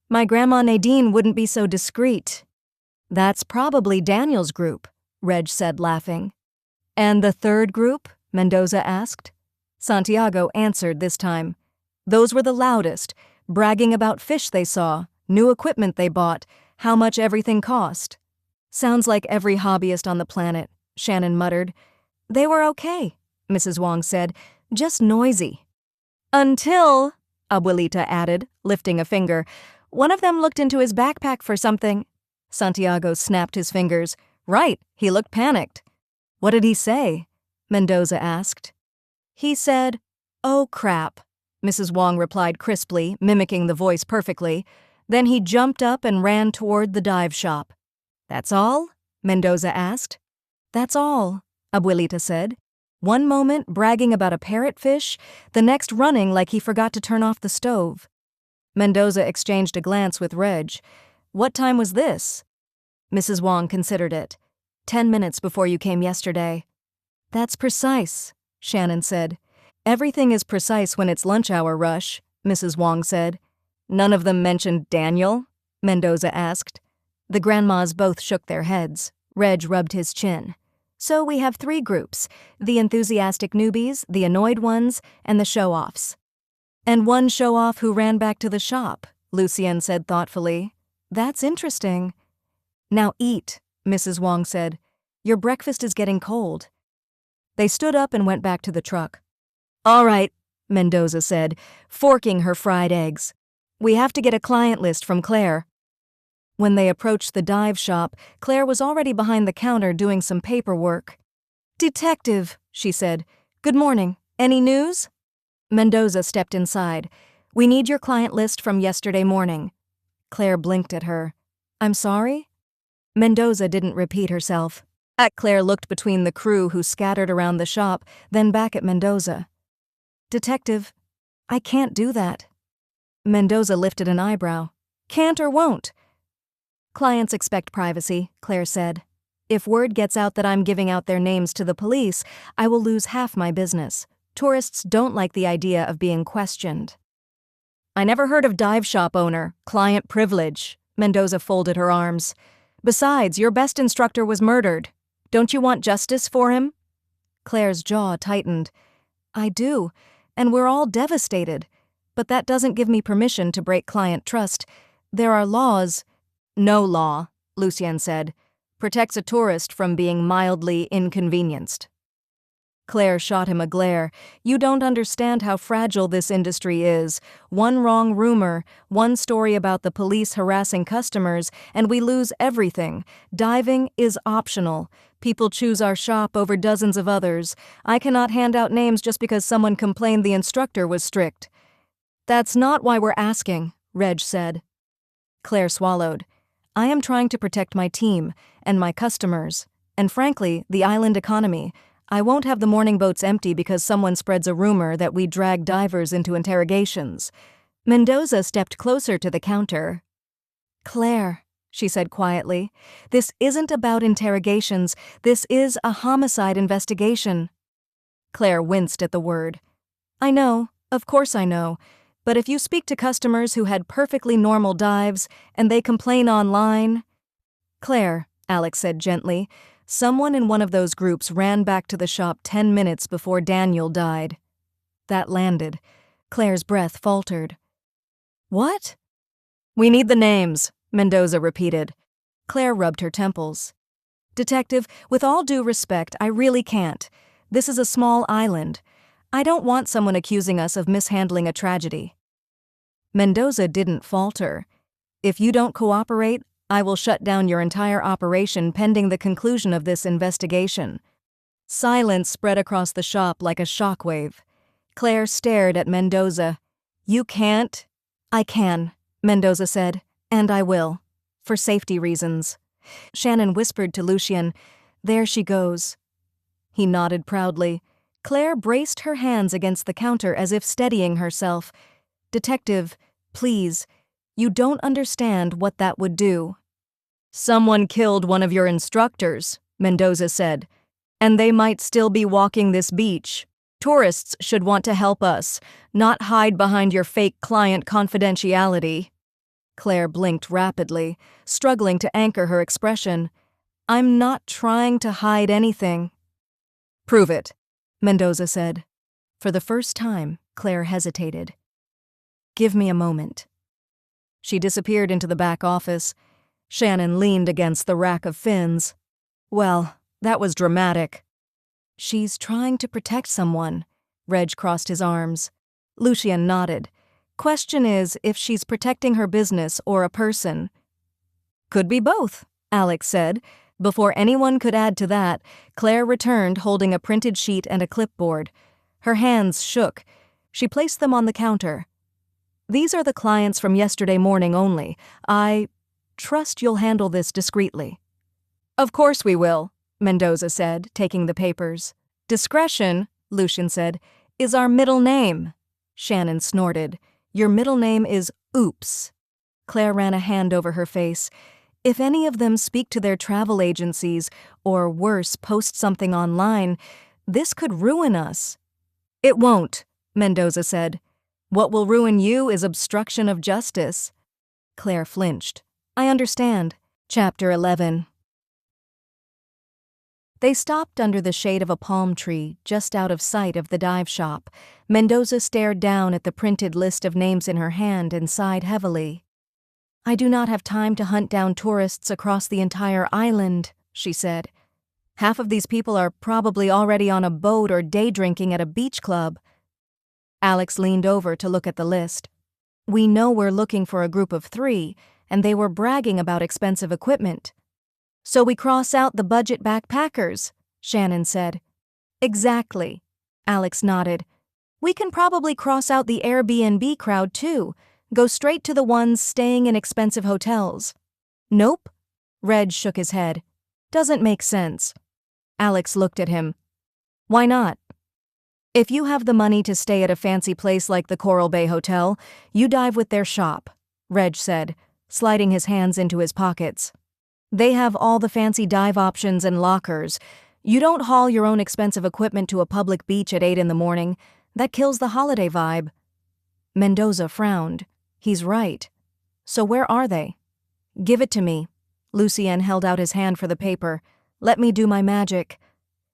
My Grandma Nadine wouldn't be so discreet. That's probably Daniel's group, Reg said, laughing. And the third group? Mendoza asked. Santiago answered this time. Those were the loudest, bragging about fish they saw, new equipment they bought, how much everything cost. Sounds like every hobbyist on the planet, Shannon muttered. They were okay, Mrs. Wong said, just noisy. Until, Abuelita added, lifting a finger, one of them looked into his backpack for something. Santiago snapped his fingers. Right, he looked panicked. What did he say? Mendoza asked. He said, oh crap, Mrs. Wong replied crisply, mimicking the voice perfectly. Then he jumped up and ran toward the dive shop. That's all? Mendoza asked. That's all, Abuelita said. One moment bragging about a parrotfish, the next running like he forgot to turn off the stove. Mendoza exchanged a glance with Reg. What time was this? Mrs. Wong considered it. 10 minutes before you came yesterday. That's precise, Shannon said. Everything is precise when it's lunch hour rush, Mrs. Wong said. None of them mentioned Daniel? Mendoza asked. The grandmas both shook their heads. Reg rubbed his chin. So we have 3 groups, the enthusiastic newbies, the annoyed ones, and the show-offs. And one show-off who ran back to the shop, Lucien said thoughtfully. That's interesting. Now eat, Mrs. Wong said. Your breakfast is getting cold. They stood up and went back to the truck. All right, Mendoza said, forking her fried eggs. We have to get a client list from Claire. When they approached the dive shop, Claire was already behind the counter doing some paperwork. Detective, she said. Good morning. Any news? Mendoza stepped inside. We need your client list from yesterday morning. Claire blinked at her. I'm sorry? Mendoza didn't repeat herself. Claire looked between the crew who scattered around the shop, then back at Mendoza. Detective, I can't do that. Mendoza lifted an eyebrow. Can't or won't? Clients expect privacy, Claire said. If word gets out that I'm giving out their names to the police, I will lose half my business. Tourists don't like the idea of being questioned. I never heard of dive shop owner, client privilege. Mendoza folded her arms. Besides, your best instructor was murdered. Don't you want justice for him? Claire's jaw tightened. I do, and we're all devastated. But that doesn't give me permission to break client trust. There are laws. No law, Lucien said, protects a tourist from being mildly inconvenienced. Claire shot him a glare. You don't understand how fragile this industry is. One wrong rumor, one story about the police harassing customers, and we lose everything. Diving is optional. People choose our shop over dozens of others. I cannot hand out names just because someone complained the instructor was strict. That's not why we're asking, Reg said. Claire swallowed. I am trying to protect my team and my customers, and frankly, the island economy. I won't have the morning boats empty because someone spreads a rumor that we drag divers into interrogations. Mendoza stepped closer to the counter. Claire, she said quietly, this isn't about interrogations. This is a homicide investigation. Claire winced at the word. I know, of course I know. But if you speak to customers who had perfectly normal dives and they complain online... Claire, Alex said gently, someone in one of those groups ran back to the shop 10 minutes before Daniel died. That landed. Claire's breath faltered. What? We need the names, Mendoza repeated. Claire rubbed her temples. Detective, with all due respect, I really can't. This is a small island. I don't want someone accusing us of mishandling a tragedy." Mendoza didn't falter. "If you don't cooperate, I will shut down your entire operation pending the conclusion of this investigation." Silence spread across the shop like a shockwave. Claire stared at Mendoza. "You can't?" "I can," Mendoza said, "and I will. For safety reasons." Shannon whispered to Lucien, "There she goes." He nodded proudly. Claire braced her hands against the counter as if steadying herself. "Detective, please, you don't understand what that would do." "Someone killed one of your instructors," Mendoza said, "and they might still be walking this beach. Tourists should want to help us, not hide behind your fake client confidentiality." Claire blinked rapidly, struggling to anchor her expression. "I'm not trying to hide anything." "Prove it," Mendoza said. For the first time, Claire hesitated. "Give me a moment." She disappeared into the back office. Shannon leaned against the rack of fins. "Well, that was dramatic." "She's trying to protect someone." Reg crossed his arms. Lucien nodded. "Question is if she's protecting her business or a person." "Could be both," Alex said. Before anyone could add to that, Claire returned holding a printed sheet and a clipboard. Her hands shook. She placed them on the counter. "These are the clients from yesterday morning only. I trust you'll handle this discreetly." "Of course we will," Mendoza said, taking the papers. "Discretion," Lucien said, "is our middle name." Shannon snorted. "Your middle name is Oops." Claire ran a hand over her face. "If any of them speak to their travel agencies, or worse, post something online, this could ruin us." "It won't," Mendoza said. "What will ruin you is obstruction of justice." Claire flinched. "I understand." Chapter 11. They stopped under the shade of a palm tree, just out of sight of the dive shop. Mendoza stared down at the printed list of names in her hand and sighed heavily. "I do not have time to hunt down tourists across the entire island," she said. "Half of these people are probably already on a boat or day drinking at a beach club." Alex leaned over to look at the list. "We know we're looking for a group of 3, and they were bragging about expensive equipment." "So we cross out the budget backpackers," Shannon said. "Exactly," Alex nodded. "We can probably cross out the Airbnb crowd too. Go straight to the ones staying in expensive hotels." "Nope." Reg shook his head. "Doesn't make sense." Alex looked at him. "Why not?" "If you have the money to stay at a fancy place like the Coral Bay Hotel, you dive with their shop," Reg said, sliding his hands into his pockets. "They have all the fancy dive options and lockers. You don't haul your own expensive equipment to a public beach at 8 in the morning. That kills the holiday vibe." Mendoza frowned. "He's right. So where are they?" "Give it to me." Lucien held out his hand for the paper. "Let me do my magic."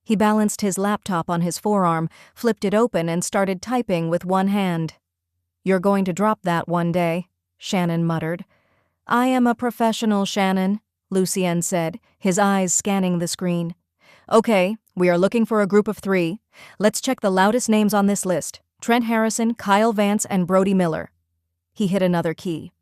He balanced his laptop on his forearm, flipped it open, and started typing with one hand. "You're going to drop that one day," Shannon muttered. "I am a professional, Shannon," Lucien said, his eyes scanning the screen. "Okay, we are looking for a group of 3. Let's check the loudest names on this list. Trent Harrison, Kyle Vance, and Brody Miller." He hit another key.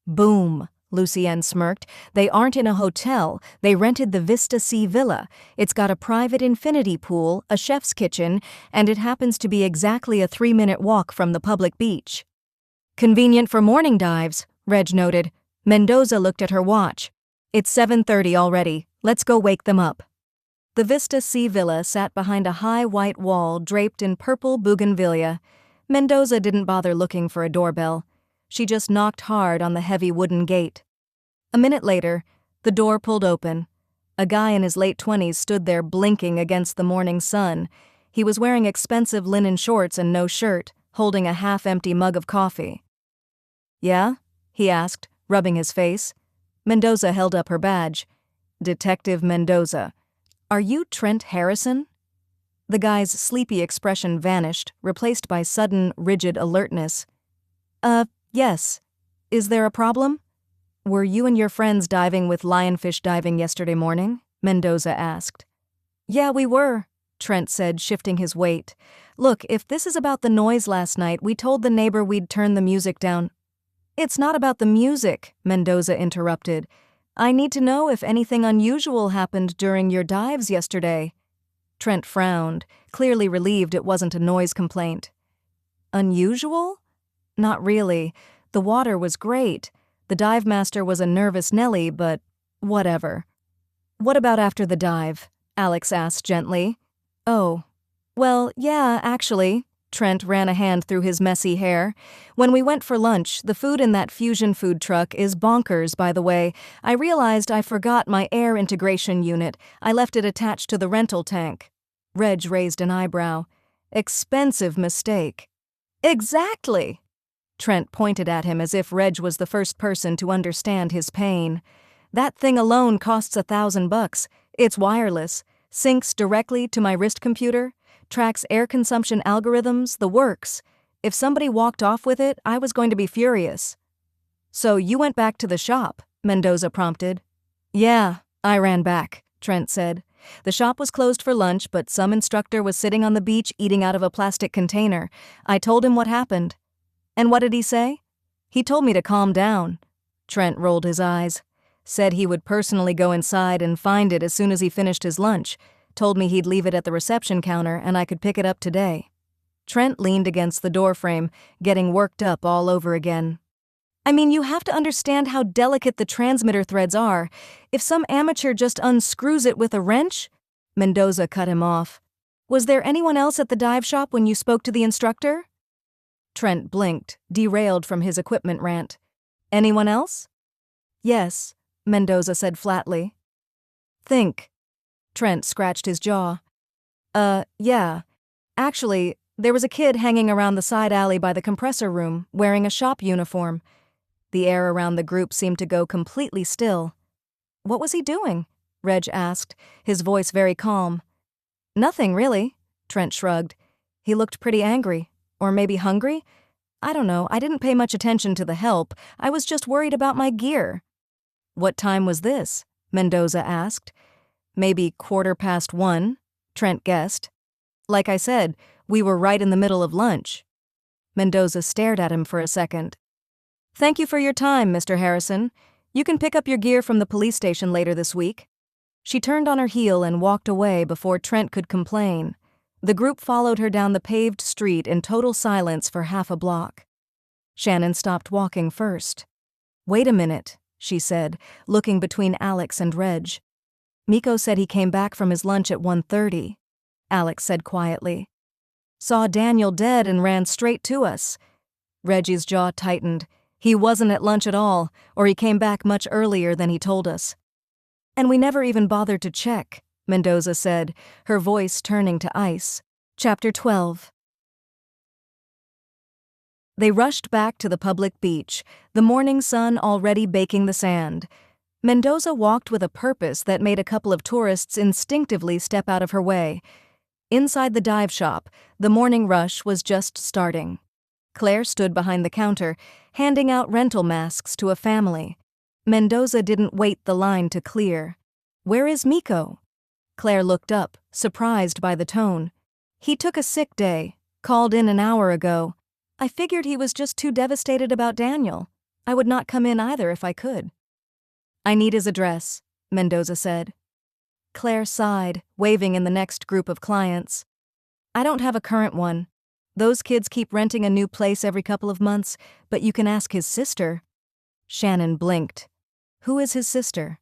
"Boom," Lucien smirked. "They aren't in a hotel. They rented the Vista Sea Villa. It's got a private infinity pool, a chef's kitchen, and it happens to be exactly a 3-minute walk from the public beach." "Convenient for morning dives," Reg noted. Mendoza looked at her watch. "It's 7:30 already. Let's go wake them up." The Vista Sea Villa sat behind a high white wall draped in purple bougainvillea. Mendoza didn't bother looking for a doorbell. She just knocked hard on the heavy wooden gate. A minute later, the door pulled open. A guy in his late 20s stood there blinking against the morning sun. He was wearing expensive linen shorts and no shirt, holding a half-empty mug of coffee. "Yeah?" he asked, rubbing his face. Mendoza held up her badge. "Detective Mendoza. Are you Trent Harrison?" The guy's sleepy expression vanished, replaced by sudden, rigid alertness. Yes. Is there a problem?" "Were you and your friends diving with Lionfish Diving yesterday morning?" Mendoza asked. "Yeah, we were," Trent said, shifting his weight. Look, if this is about the noise last night, we told the neighbor we'd turn the music down. It's not about the music, Mendoza interrupted. I need to know if anything unusual happened during your dives yesterday. Trent frowned, clearly relieved it wasn't a noise complaint. Unusual? Not really. The water was great. The dive master was a nervous Nelly, but whatever. What about after the dive? Alex asked gently. Oh. Well, yeah, actually. Trent ran a hand through his messy hair. When we went for lunch, the food in that fusion food truck is bonkers, by the way. I realized I forgot my air integration unit. I left it attached to the rental tank. Reg raised an eyebrow. Expensive mistake. Exactly! Trent pointed at him as if Reg was the first person to understand his pain. That thing alone costs $1,000. It's wireless, syncs directly to my wrist computer, tracks air consumption algorithms, the works. If somebody walked off with it, I was going to be furious. So you went back to the shop, Mendoza prompted. Yeah, I ran back, Trent said. The shop was closed for lunch, but some instructor was sitting on the beach eating out of a plastic container. I told him what happened. And what did he say? He told me to calm down. Trent rolled his eyes. Said he would personally go inside and find it as soon as he finished his lunch. Told me he'd leave it at the reception counter and I could pick it up today. Trent leaned against the doorframe, getting worked up all over again. I mean, you have to understand how delicate the transmitter threads are. If some amateur just unscrews it with a wrench? Mendoza cut him off. Was there anyone else at the dive shop when you spoke to the instructor? Trent blinked, derailed from his equipment rant. Anyone else? Yes, Mendoza said flatly. Think. Trent scratched his jaw. Yeah. Actually, there was a kid hanging around the side alley by the compressor room, wearing a shop uniform. The air around the group seemed to go completely still. What was he doing? Reg asked, his voice very calm. Nothing, really, Trent shrugged. He looked pretty angry. Or maybe hungry? I don't know, I didn't pay much attention to the help. I was just worried about my gear. What time was this? Mendoza asked. Maybe 1:15, Trent guessed. Like I said, we were right in the middle of lunch. Mendoza stared at him for a second. Thank you for your time, Mr. Harrison. You can pick up your gear from the police station later this week. She turned on her heel and walked away before Trent could complain. The group followed her down the paved street in total silence for half a block. Shannon stopped walking first. Wait a minute, she said, looking between Alex and Reg. Miko said he came back from his lunch at 1:30. Alex said quietly. Saw Daniel dead and ran straight to us. Reggie's jaw tightened. He wasn't at lunch at all, or he came back much earlier than he told us. And we never even bothered to check, Mendoza said, her voice turning to ice. Chapter 12. They rushed back to the public beach, the morning sun already baking the sand. Mendoza walked with a purpose that made a couple of tourists instinctively step out of her way. Inside the dive shop, the morning rush was just starting. Claire stood behind the counter, handing out rental masks to a family. Mendoza didn't wait the line to clear. Where is Miko? Claire looked up, surprised by the tone. He took a sick day, called in an hour ago. I figured he was just too devastated about Daniel. I would not come in either if I could. I need his address, Mendoza said. Claire sighed, waving in the next group of clients. I don't have a current one. Those kids keep renting a new place every couple of months, but you can ask his sister. Shannon blinked. Who is his sister?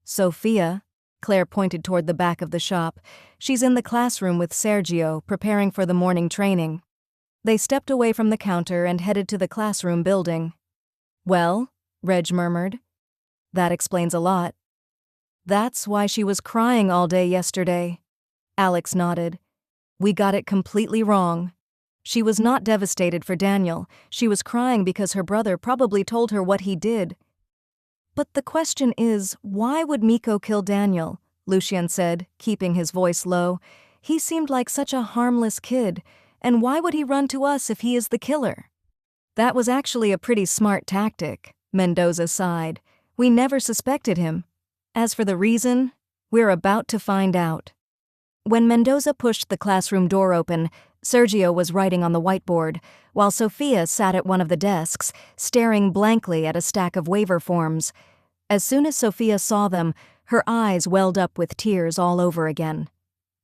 Sophia. Claire pointed toward the back of the shop. She's in the classroom with Sergio, preparing for the morning training. They stepped away from the counter and headed to the classroom building. Well, Reg murmured. That explains a lot. That's why she was crying all day yesterday. Alex nodded. We got it completely wrong. She was not devastated for Daniel. She was crying because her brother probably told her what he did. But the question is, why would Miko kill Daniel? Lucien said, keeping his voice low. He seemed like such a harmless kid, and why would he run to us if he is the killer? That was actually a pretty smart tactic, Mendoza sighed. We never suspected him. As for the reason, we're about to find out. When Mendoza pushed the classroom door open, Sergio was writing on the whiteboard, while Sophia sat at one of the desks, staring blankly at a stack of waiver forms. As soon as Sophia saw them, her eyes welled up with tears all over again.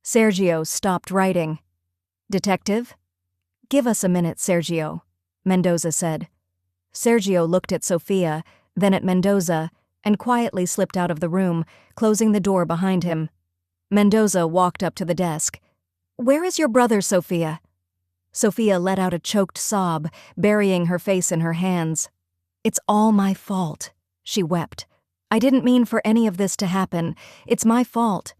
Sergio stopped writing. "Detective?" "Give us a minute, Sergio," Mendoza said. Sergio looked at Sophia, then at Mendoza, and quietly slipped out of the room, closing the door behind him. Mendoza walked up to the desk. "Where is your brother, Sophia?" Sophia let out a choked sob, burying her face in her hands. "It's all my fault," she wept. "I didn't mean for any of this to happen. It's my fault."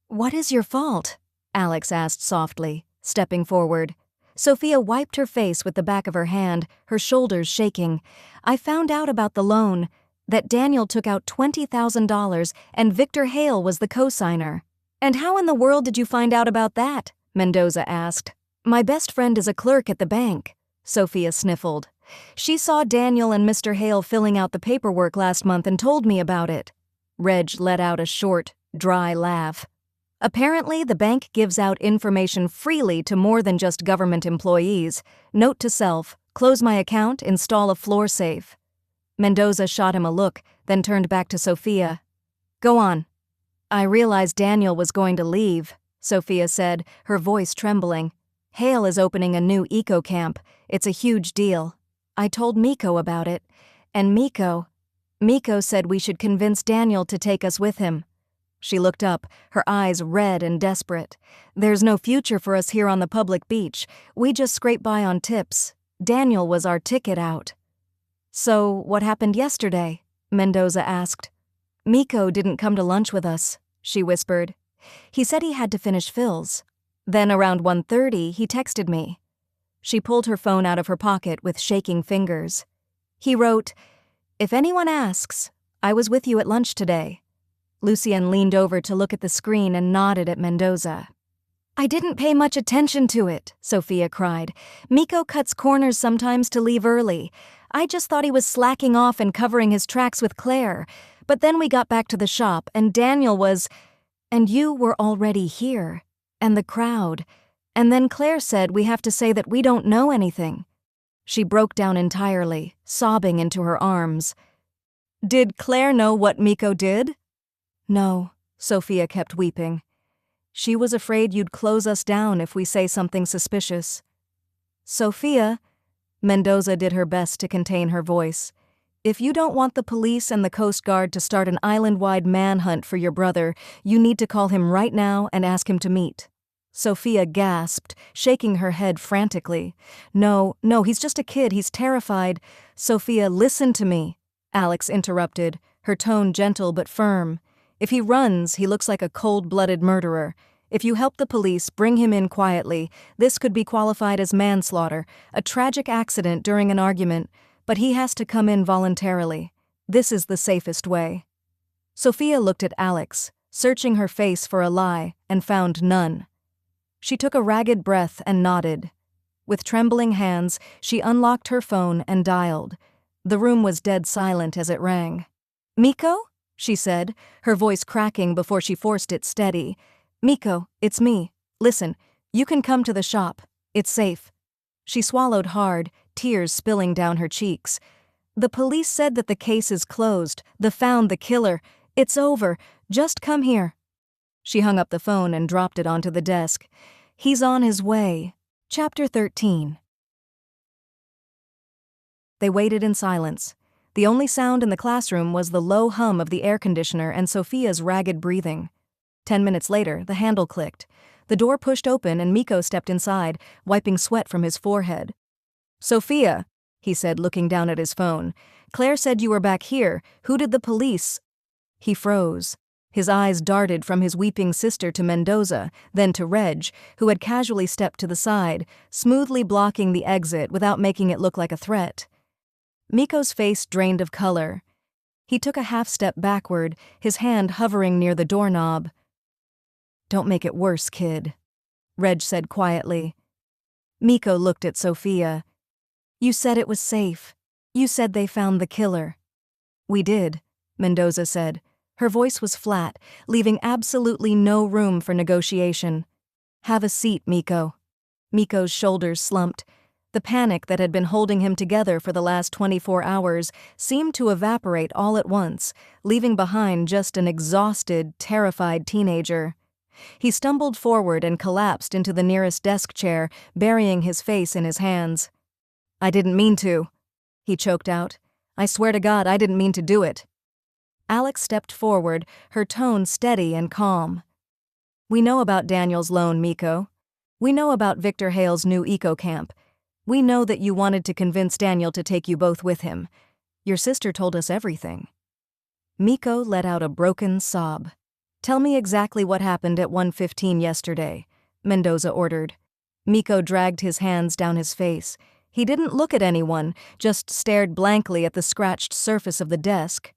"What is your fault?" Alex asked softly, stepping forward. Sophia wiped her face with the back of her hand, her shoulders shaking. "I found out about the loan, that Daniel took out $20,000 and Victor Hale was the co-signer." "And how in the world did you find out about that?" Mendoza asked. "My best friend is a clerk at the bank," Sophia sniffled. "She saw Daniel and Mr. Hale filling out the paperwork last month and told me about it." Reg let out a short, dry laugh. "Apparently, the bank gives out information freely to more than just government employees. Note to self, close my account, install a floor safe." Mendoza shot him a look, then turned back to Sophia. "Go on." "I realized Daniel was going to leave," Sophia said, her voice trembling. "Hale is opening a new eco-camp. It's a huge deal. I told Miko about it, and Miko said we should convince Daniel to take us with him." She looked up, her eyes red and desperate. "There's no future for us here on the public beach. We just scrape by on tips. Daniel was our ticket out." "So, what happened yesterday?" Mendoza asked. "Miko didn't come to lunch with us," she whispered. "He said he had to finish fills. Then around 1:30, he texted me." She pulled her phone out of her pocket with shaking fingers. He wrote, "If anyone asks, I was with you at lunch today." Lucien leaned over to look at the screen and nodded at Mendoza. "I didn't pay much attention to it," Sophia cried. "Miko cuts corners sometimes to leave early. I just thought he was slacking off and covering his tracks with Claire. But then we got back to the shop, and Daniel was... and you were already here. And the crowd. And then Claire said we have to say that we don't know anything." She broke down entirely, sobbing into her arms. "Did Claire know what Miko did?" "No," Sophia kept weeping. "She was afraid you'd close us down if we say something suspicious." "Sophia," Mendoza did her best to contain her voice, "if you don't want the police and the Coast Guard to start an island-wide manhunt for your brother, you need to call him right now and ask him to meet." Sophia gasped, shaking her head frantically. No, he's just a kid, he's terrified." "Sophia, listen to me," Alex interrupted, her tone gentle but firm. "If he runs, he looks like a cold-blooded murderer. If you help the police, bring him in quietly. This could be qualified as manslaughter, a tragic accident during an argument, but he has to come in voluntarily. This is the safest way." Sophia looked at Alex, searching her face for a lie, and found none. She took a ragged breath and nodded. With trembling hands, she unlocked her phone and dialed. The room was dead silent as it rang. "Miko?" she said, her voice cracking before she forced it steady. "Miko, it's me. Listen, you can come to the shop. It's safe." She swallowed hard, tears spilling down her cheeks. "The police said that the case is closed. They found the killer. It's over. Just come here." She hung up the phone and dropped it onto the desk. "He's on his way." Chapter 13. They waited in silence. The only sound in the classroom was the low hum of the air conditioner and Sophia's ragged breathing. 10 minutes later, the handle clicked. The door pushed open and Miko stepped inside, wiping sweat from his forehead. "Sophia," he said, looking down at his phone. "Claire said you were back here. Who did the police—" He froze. His eyes darted from his weeping sister to Mendoza, then to Reg, who had casually stepped to the side, smoothly blocking the exit without making it look like a threat. Miko's face drained of color. He took a half-step backward, his hand hovering near the doorknob. "Don't make it worse, kid," Reg said quietly. Miko looked at Sophia. "You said it was safe. You said they found the killer." "We did," Mendoza said. Her voice was flat, leaving absolutely no room for negotiation. "Have a seat, Miko." Miko's shoulders slumped. The panic that had been holding him together for the last 24 hours seemed to evaporate all at once, leaving behind just an exhausted, terrified teenager. He stumbled forward and collapsed into the nearest desk chair, burying his face in his hands. "I didn't mean to," he choked out. "I swear to God, I didn't mean to do it." Alex stepped forward, her tone steady and calm. "We know about Daniel's loan, Miko. We know about Victor Hale's new eco-camp. We know that you wanted to convince Daniel to take you both with him. Your sister told us everything." Miko let out a broken sob. "Tell me exactly what happened at 1:15 yesterday," Mendoza ordered. Miko dragged his hands down his face. He didn't look at anyone, just stared blankly at the scratched surface of the desk.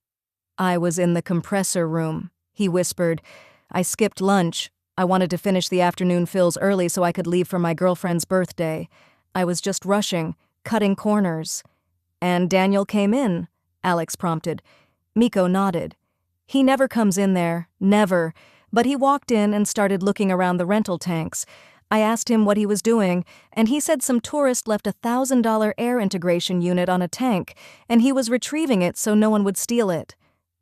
"I was in the compressor room," he whispered. "I skipped lunch. I wanted to finish the afternoon fills early so I could leave for my girlfriend's birthday. I was just rushing, cutting corners." "And Daniel came in," Alex prompted. Miko nodded. "He never comes in there, never, but he walked in and started looking around the rental tanks. I asked him what he was doing, and he said some tourist left a $1,000 air integration unit on a tank, and he was retrieving it so no one would steal it."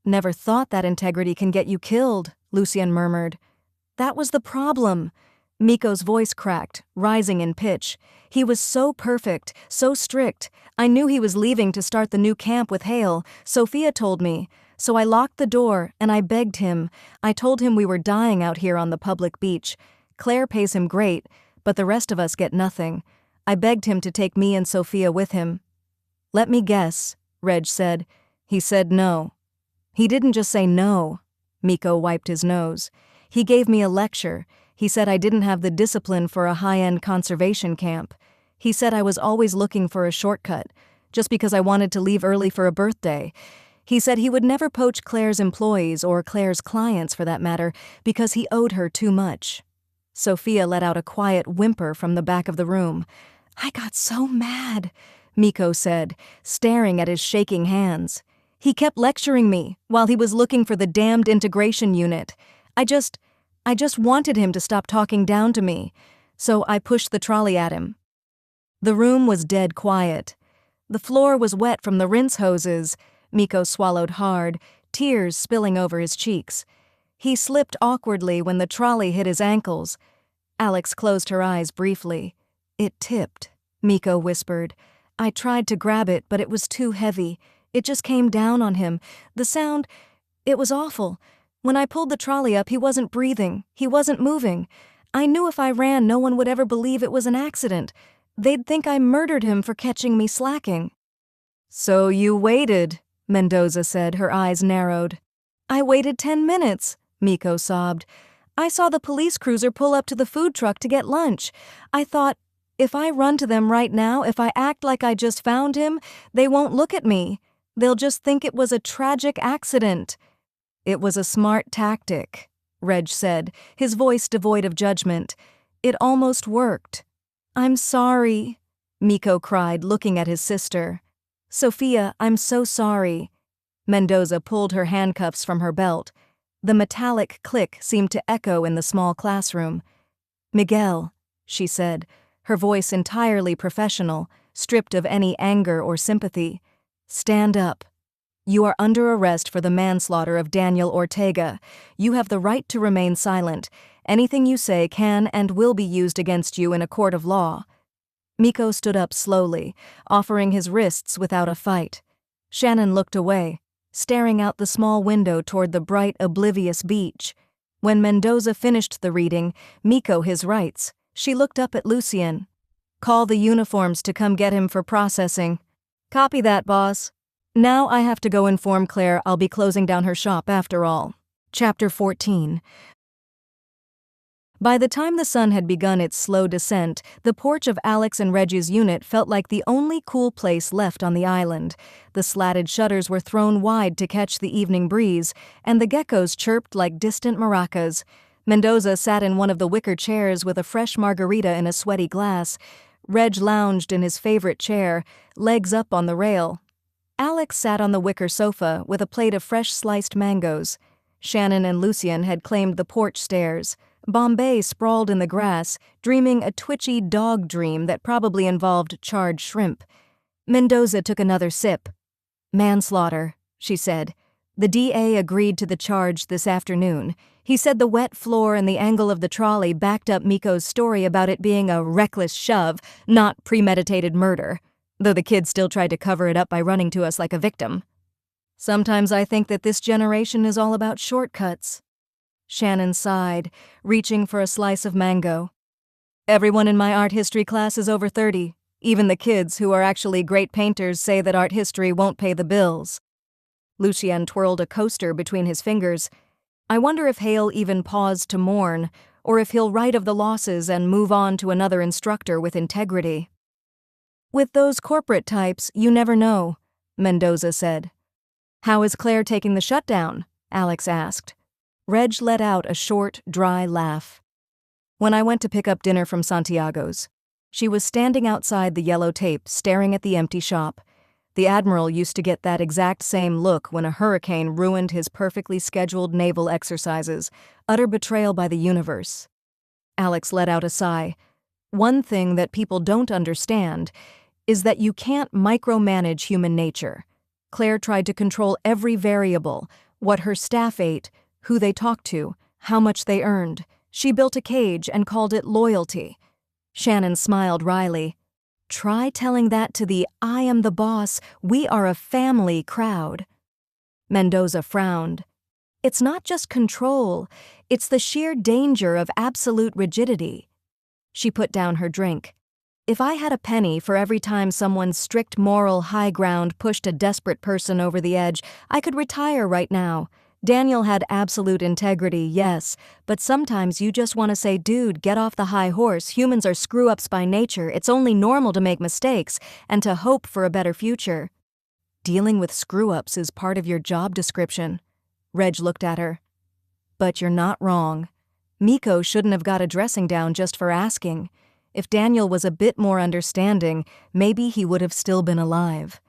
"Never thought that integrity can get you killed," Lucien murmured. "That was the problem." Miko's voice cracked, rising in pitch. "He was so perfect, so strict. I knew he was leaving to start the new camp with Hale. Sophia told me. So I locked the door, and I begged him. I told him we were dying out here on the public beach. Claire pays him great, but the rest of us get nothing. I begged him to take me and Sophia with him." "Let me guess," Reg said. "He said no." "He didn't just say no." Miko wiped his nose. "He gave me a lecture. He said I didn't have the discipline for a high-end conservation camp. He said I was always looking for a shortcut, just because I wanted to leave early for a birthday. He said he would never poach Claire's employees, or Claire's clients for that matter, because he owed her too much." Sophia let out a quiet whimper from the back of the room. "I got so mad," Miko said, staring at his shaking hands. "He kept lecturing me while he was looking for the damned integration unit. I just wanted him to stop talking down to me, so I pushed the trolley at him." The room was dead quiet. The floor was wet from the rinse hoses. Miko swallowed hard, tears spilling over his cheeks. He slipped awkwardly when the trolley hit his ankles. Alex closed her eyes briefly. "It tipped," Miko whispered. "I tried to grab it, but it was too heavy. It just came down on him. The sound, it was awful. When I pulled the trolley up, he wasn't breathing. He wasn't moving. I knew if I ran, no one would ever believe it was an accident. They'd think I murdered him for catching me slacking." "So you waited," Mendoza said, her eyes narrowed. "I waited 10 minutes, Miko sobbed. "I saw the police cruiser pull up to the food truck to get lunch. I thought, if I run to them right now, if I act like I just found him, they won't look at me. They'll just think it was a tragic accident." "It was a smart tactic," Reg said, his voice devoid of judgment. "It almost worked." "I'm sorry," Miko cried, looking at his sister. "Sophia, I'm so sorry." Mendoza pulled her handcuffs from her belt. The metallic click seemed to echo in the small classroom. "Miguel," she said, her voice entirely professional, stripped of any anger or sympathy. "Stand up. You are under arrest for the manslaughter of Daniel Ortega. You have the right to remain silent. Anything you say can and will be used against you in a court of law." Miko stood up slowly, offering his wrists without a fight. Shannon looked away, staring out the small window toward the bright, oblivious beach. When Mendoza finished the reading, Miko his rights, she looked up at Lucien. "Call the uniforms to come get him for processing." "Copy that, boss. Now I have to go inform Claire I'll be closing down her shop after all." Chapter 14. By the time the sun had begun its slow descent, the porch of Alex and Reggie's unit felt like the only cool place left on the island. The slatted shutters were thrown wide to catch the evening breeze, and the geckos chirped like distant maracas. Mendoza sat in one of the wicker chairs with a fresh margarita in a sweaty glass. Reg lounged in his favorite chair, legs up on the rail. Alex sat on the wicker sofa with a plate of fresh sliced mangoes. Shannon and Lucien had claimed the porch stairs. Bombay sprawled in the grass, dreaming a twitchy dog dream that probably involved charred shrimp. Mendoza took another sip. "Manslaughter," she said. "The DA agreed to the charge this afternoon. He said the wet floor and the angle of the trolley backed up Miko's story about it being a reckless shove, not premeditated murder, though the kid still tried to cover it up by running to us like a victim. Sometimes I think that this generation is all about shortcuts." Shannon sighed, reaching for a slice of mango. "Everyone in my art history class is over 30. Even the kids, who are actually great painters, say that art history won't pay the bills." Lucien twirled a coaster between his fingers. "I wonder if Hale even paused to mourn, or if he'll write of the losses and move on to another instructor with integrity." "With those corporate types, you never know," Mendoza said. "How is Claire taking the shutdown?" Alex asked. Reg let out a short, dry laugh. "When I went to pick up dinner from Santiago's, she was standing outside the yellow tape, staring at the empty shop. The Admiral used to get that exact same look when a hurricane ruined his perfectly scheduled naval exercises. Utter betrayal by the universe." Alex let out a sigh. "One thing that people don't understand is that you can't micromanage human nature. Claire tried to control every variable, what her staff ate, who they talked to, how much they earned. She built a cage and called it loyalty." Shannon smiled wryly. "Try telling that to the 'I am the boss, we are a family' crowd." Mendoza frowned. "It's not just control, it's the sheer danger of absolute rigidity." She put down her drink. "If I had a penny for every time someone's strict moral high ground pushed a desperate person over the edge, I could retire right now. Daniel had absolute integrity, yes, but sometimes you just want to say, dude, get off the high horse, humans are screw-ups by nature, it's only normal to make mistakes, and to hope for a better future." "Dealing with screw-ups is part of your job description." Reg looked at her. "But you're not wrong. Miko shouldn't have got a dressing down just for asking. If Daniel was a bit more understanding, maybe he would have still been alive."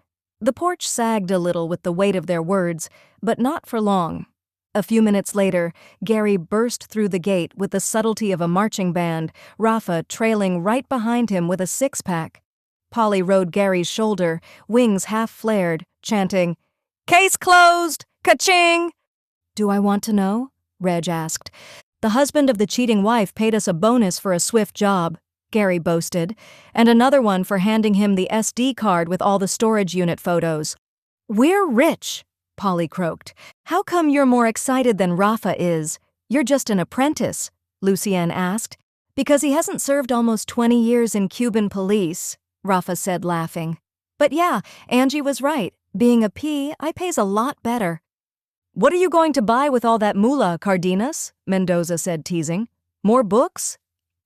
The porch sagged a little with the weight of their words, but not for long. A few minutes later, Gary burst through the gate with the subtlety of a marching band, Rafa trailing right behind him with a six-pack. Polly rode Gary's shoulder, wings half flared, chanting, "Case closed! Ka-ching!" "Do I want to know?" Reg asked. "The husband of the cheating wife paid us a bonus for a swift job," Gary boasted, "and another one for handing him the SD card with all the storage unit photos." "We're rich," Polly croaked. "How come you're more excited than Rafa is? You're just an apprentice," Lucien asked. "Because he hasn't served almost 20 years in Cuban police," Rafa said, laughing. "But yeah, Angie was right. Being a P, I pays a lot better." "What are you going to buy with all that moolah, Cardenas?" Mendoza said, teasing. "More books?"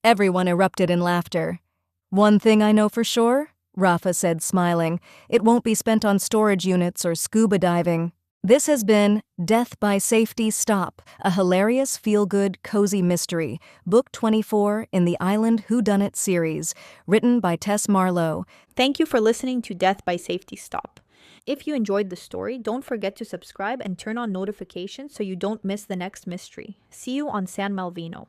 Everyone erupted in laughter. "One thing I know for sure," Rafa said, smiling, "it won't be spent on storage units or scuba diving." This has been Death by Safety Stop, a hilarious, feel-good, cozy mystery, Book 24 in the Island Whodunit series, written by Tess Marlowe. Thank you for listening to Death by Safety Stop. If you enjoyed the story, don't forget to subscribe and turn on notifications so you don't miss the next mystery. See you on San Malvino.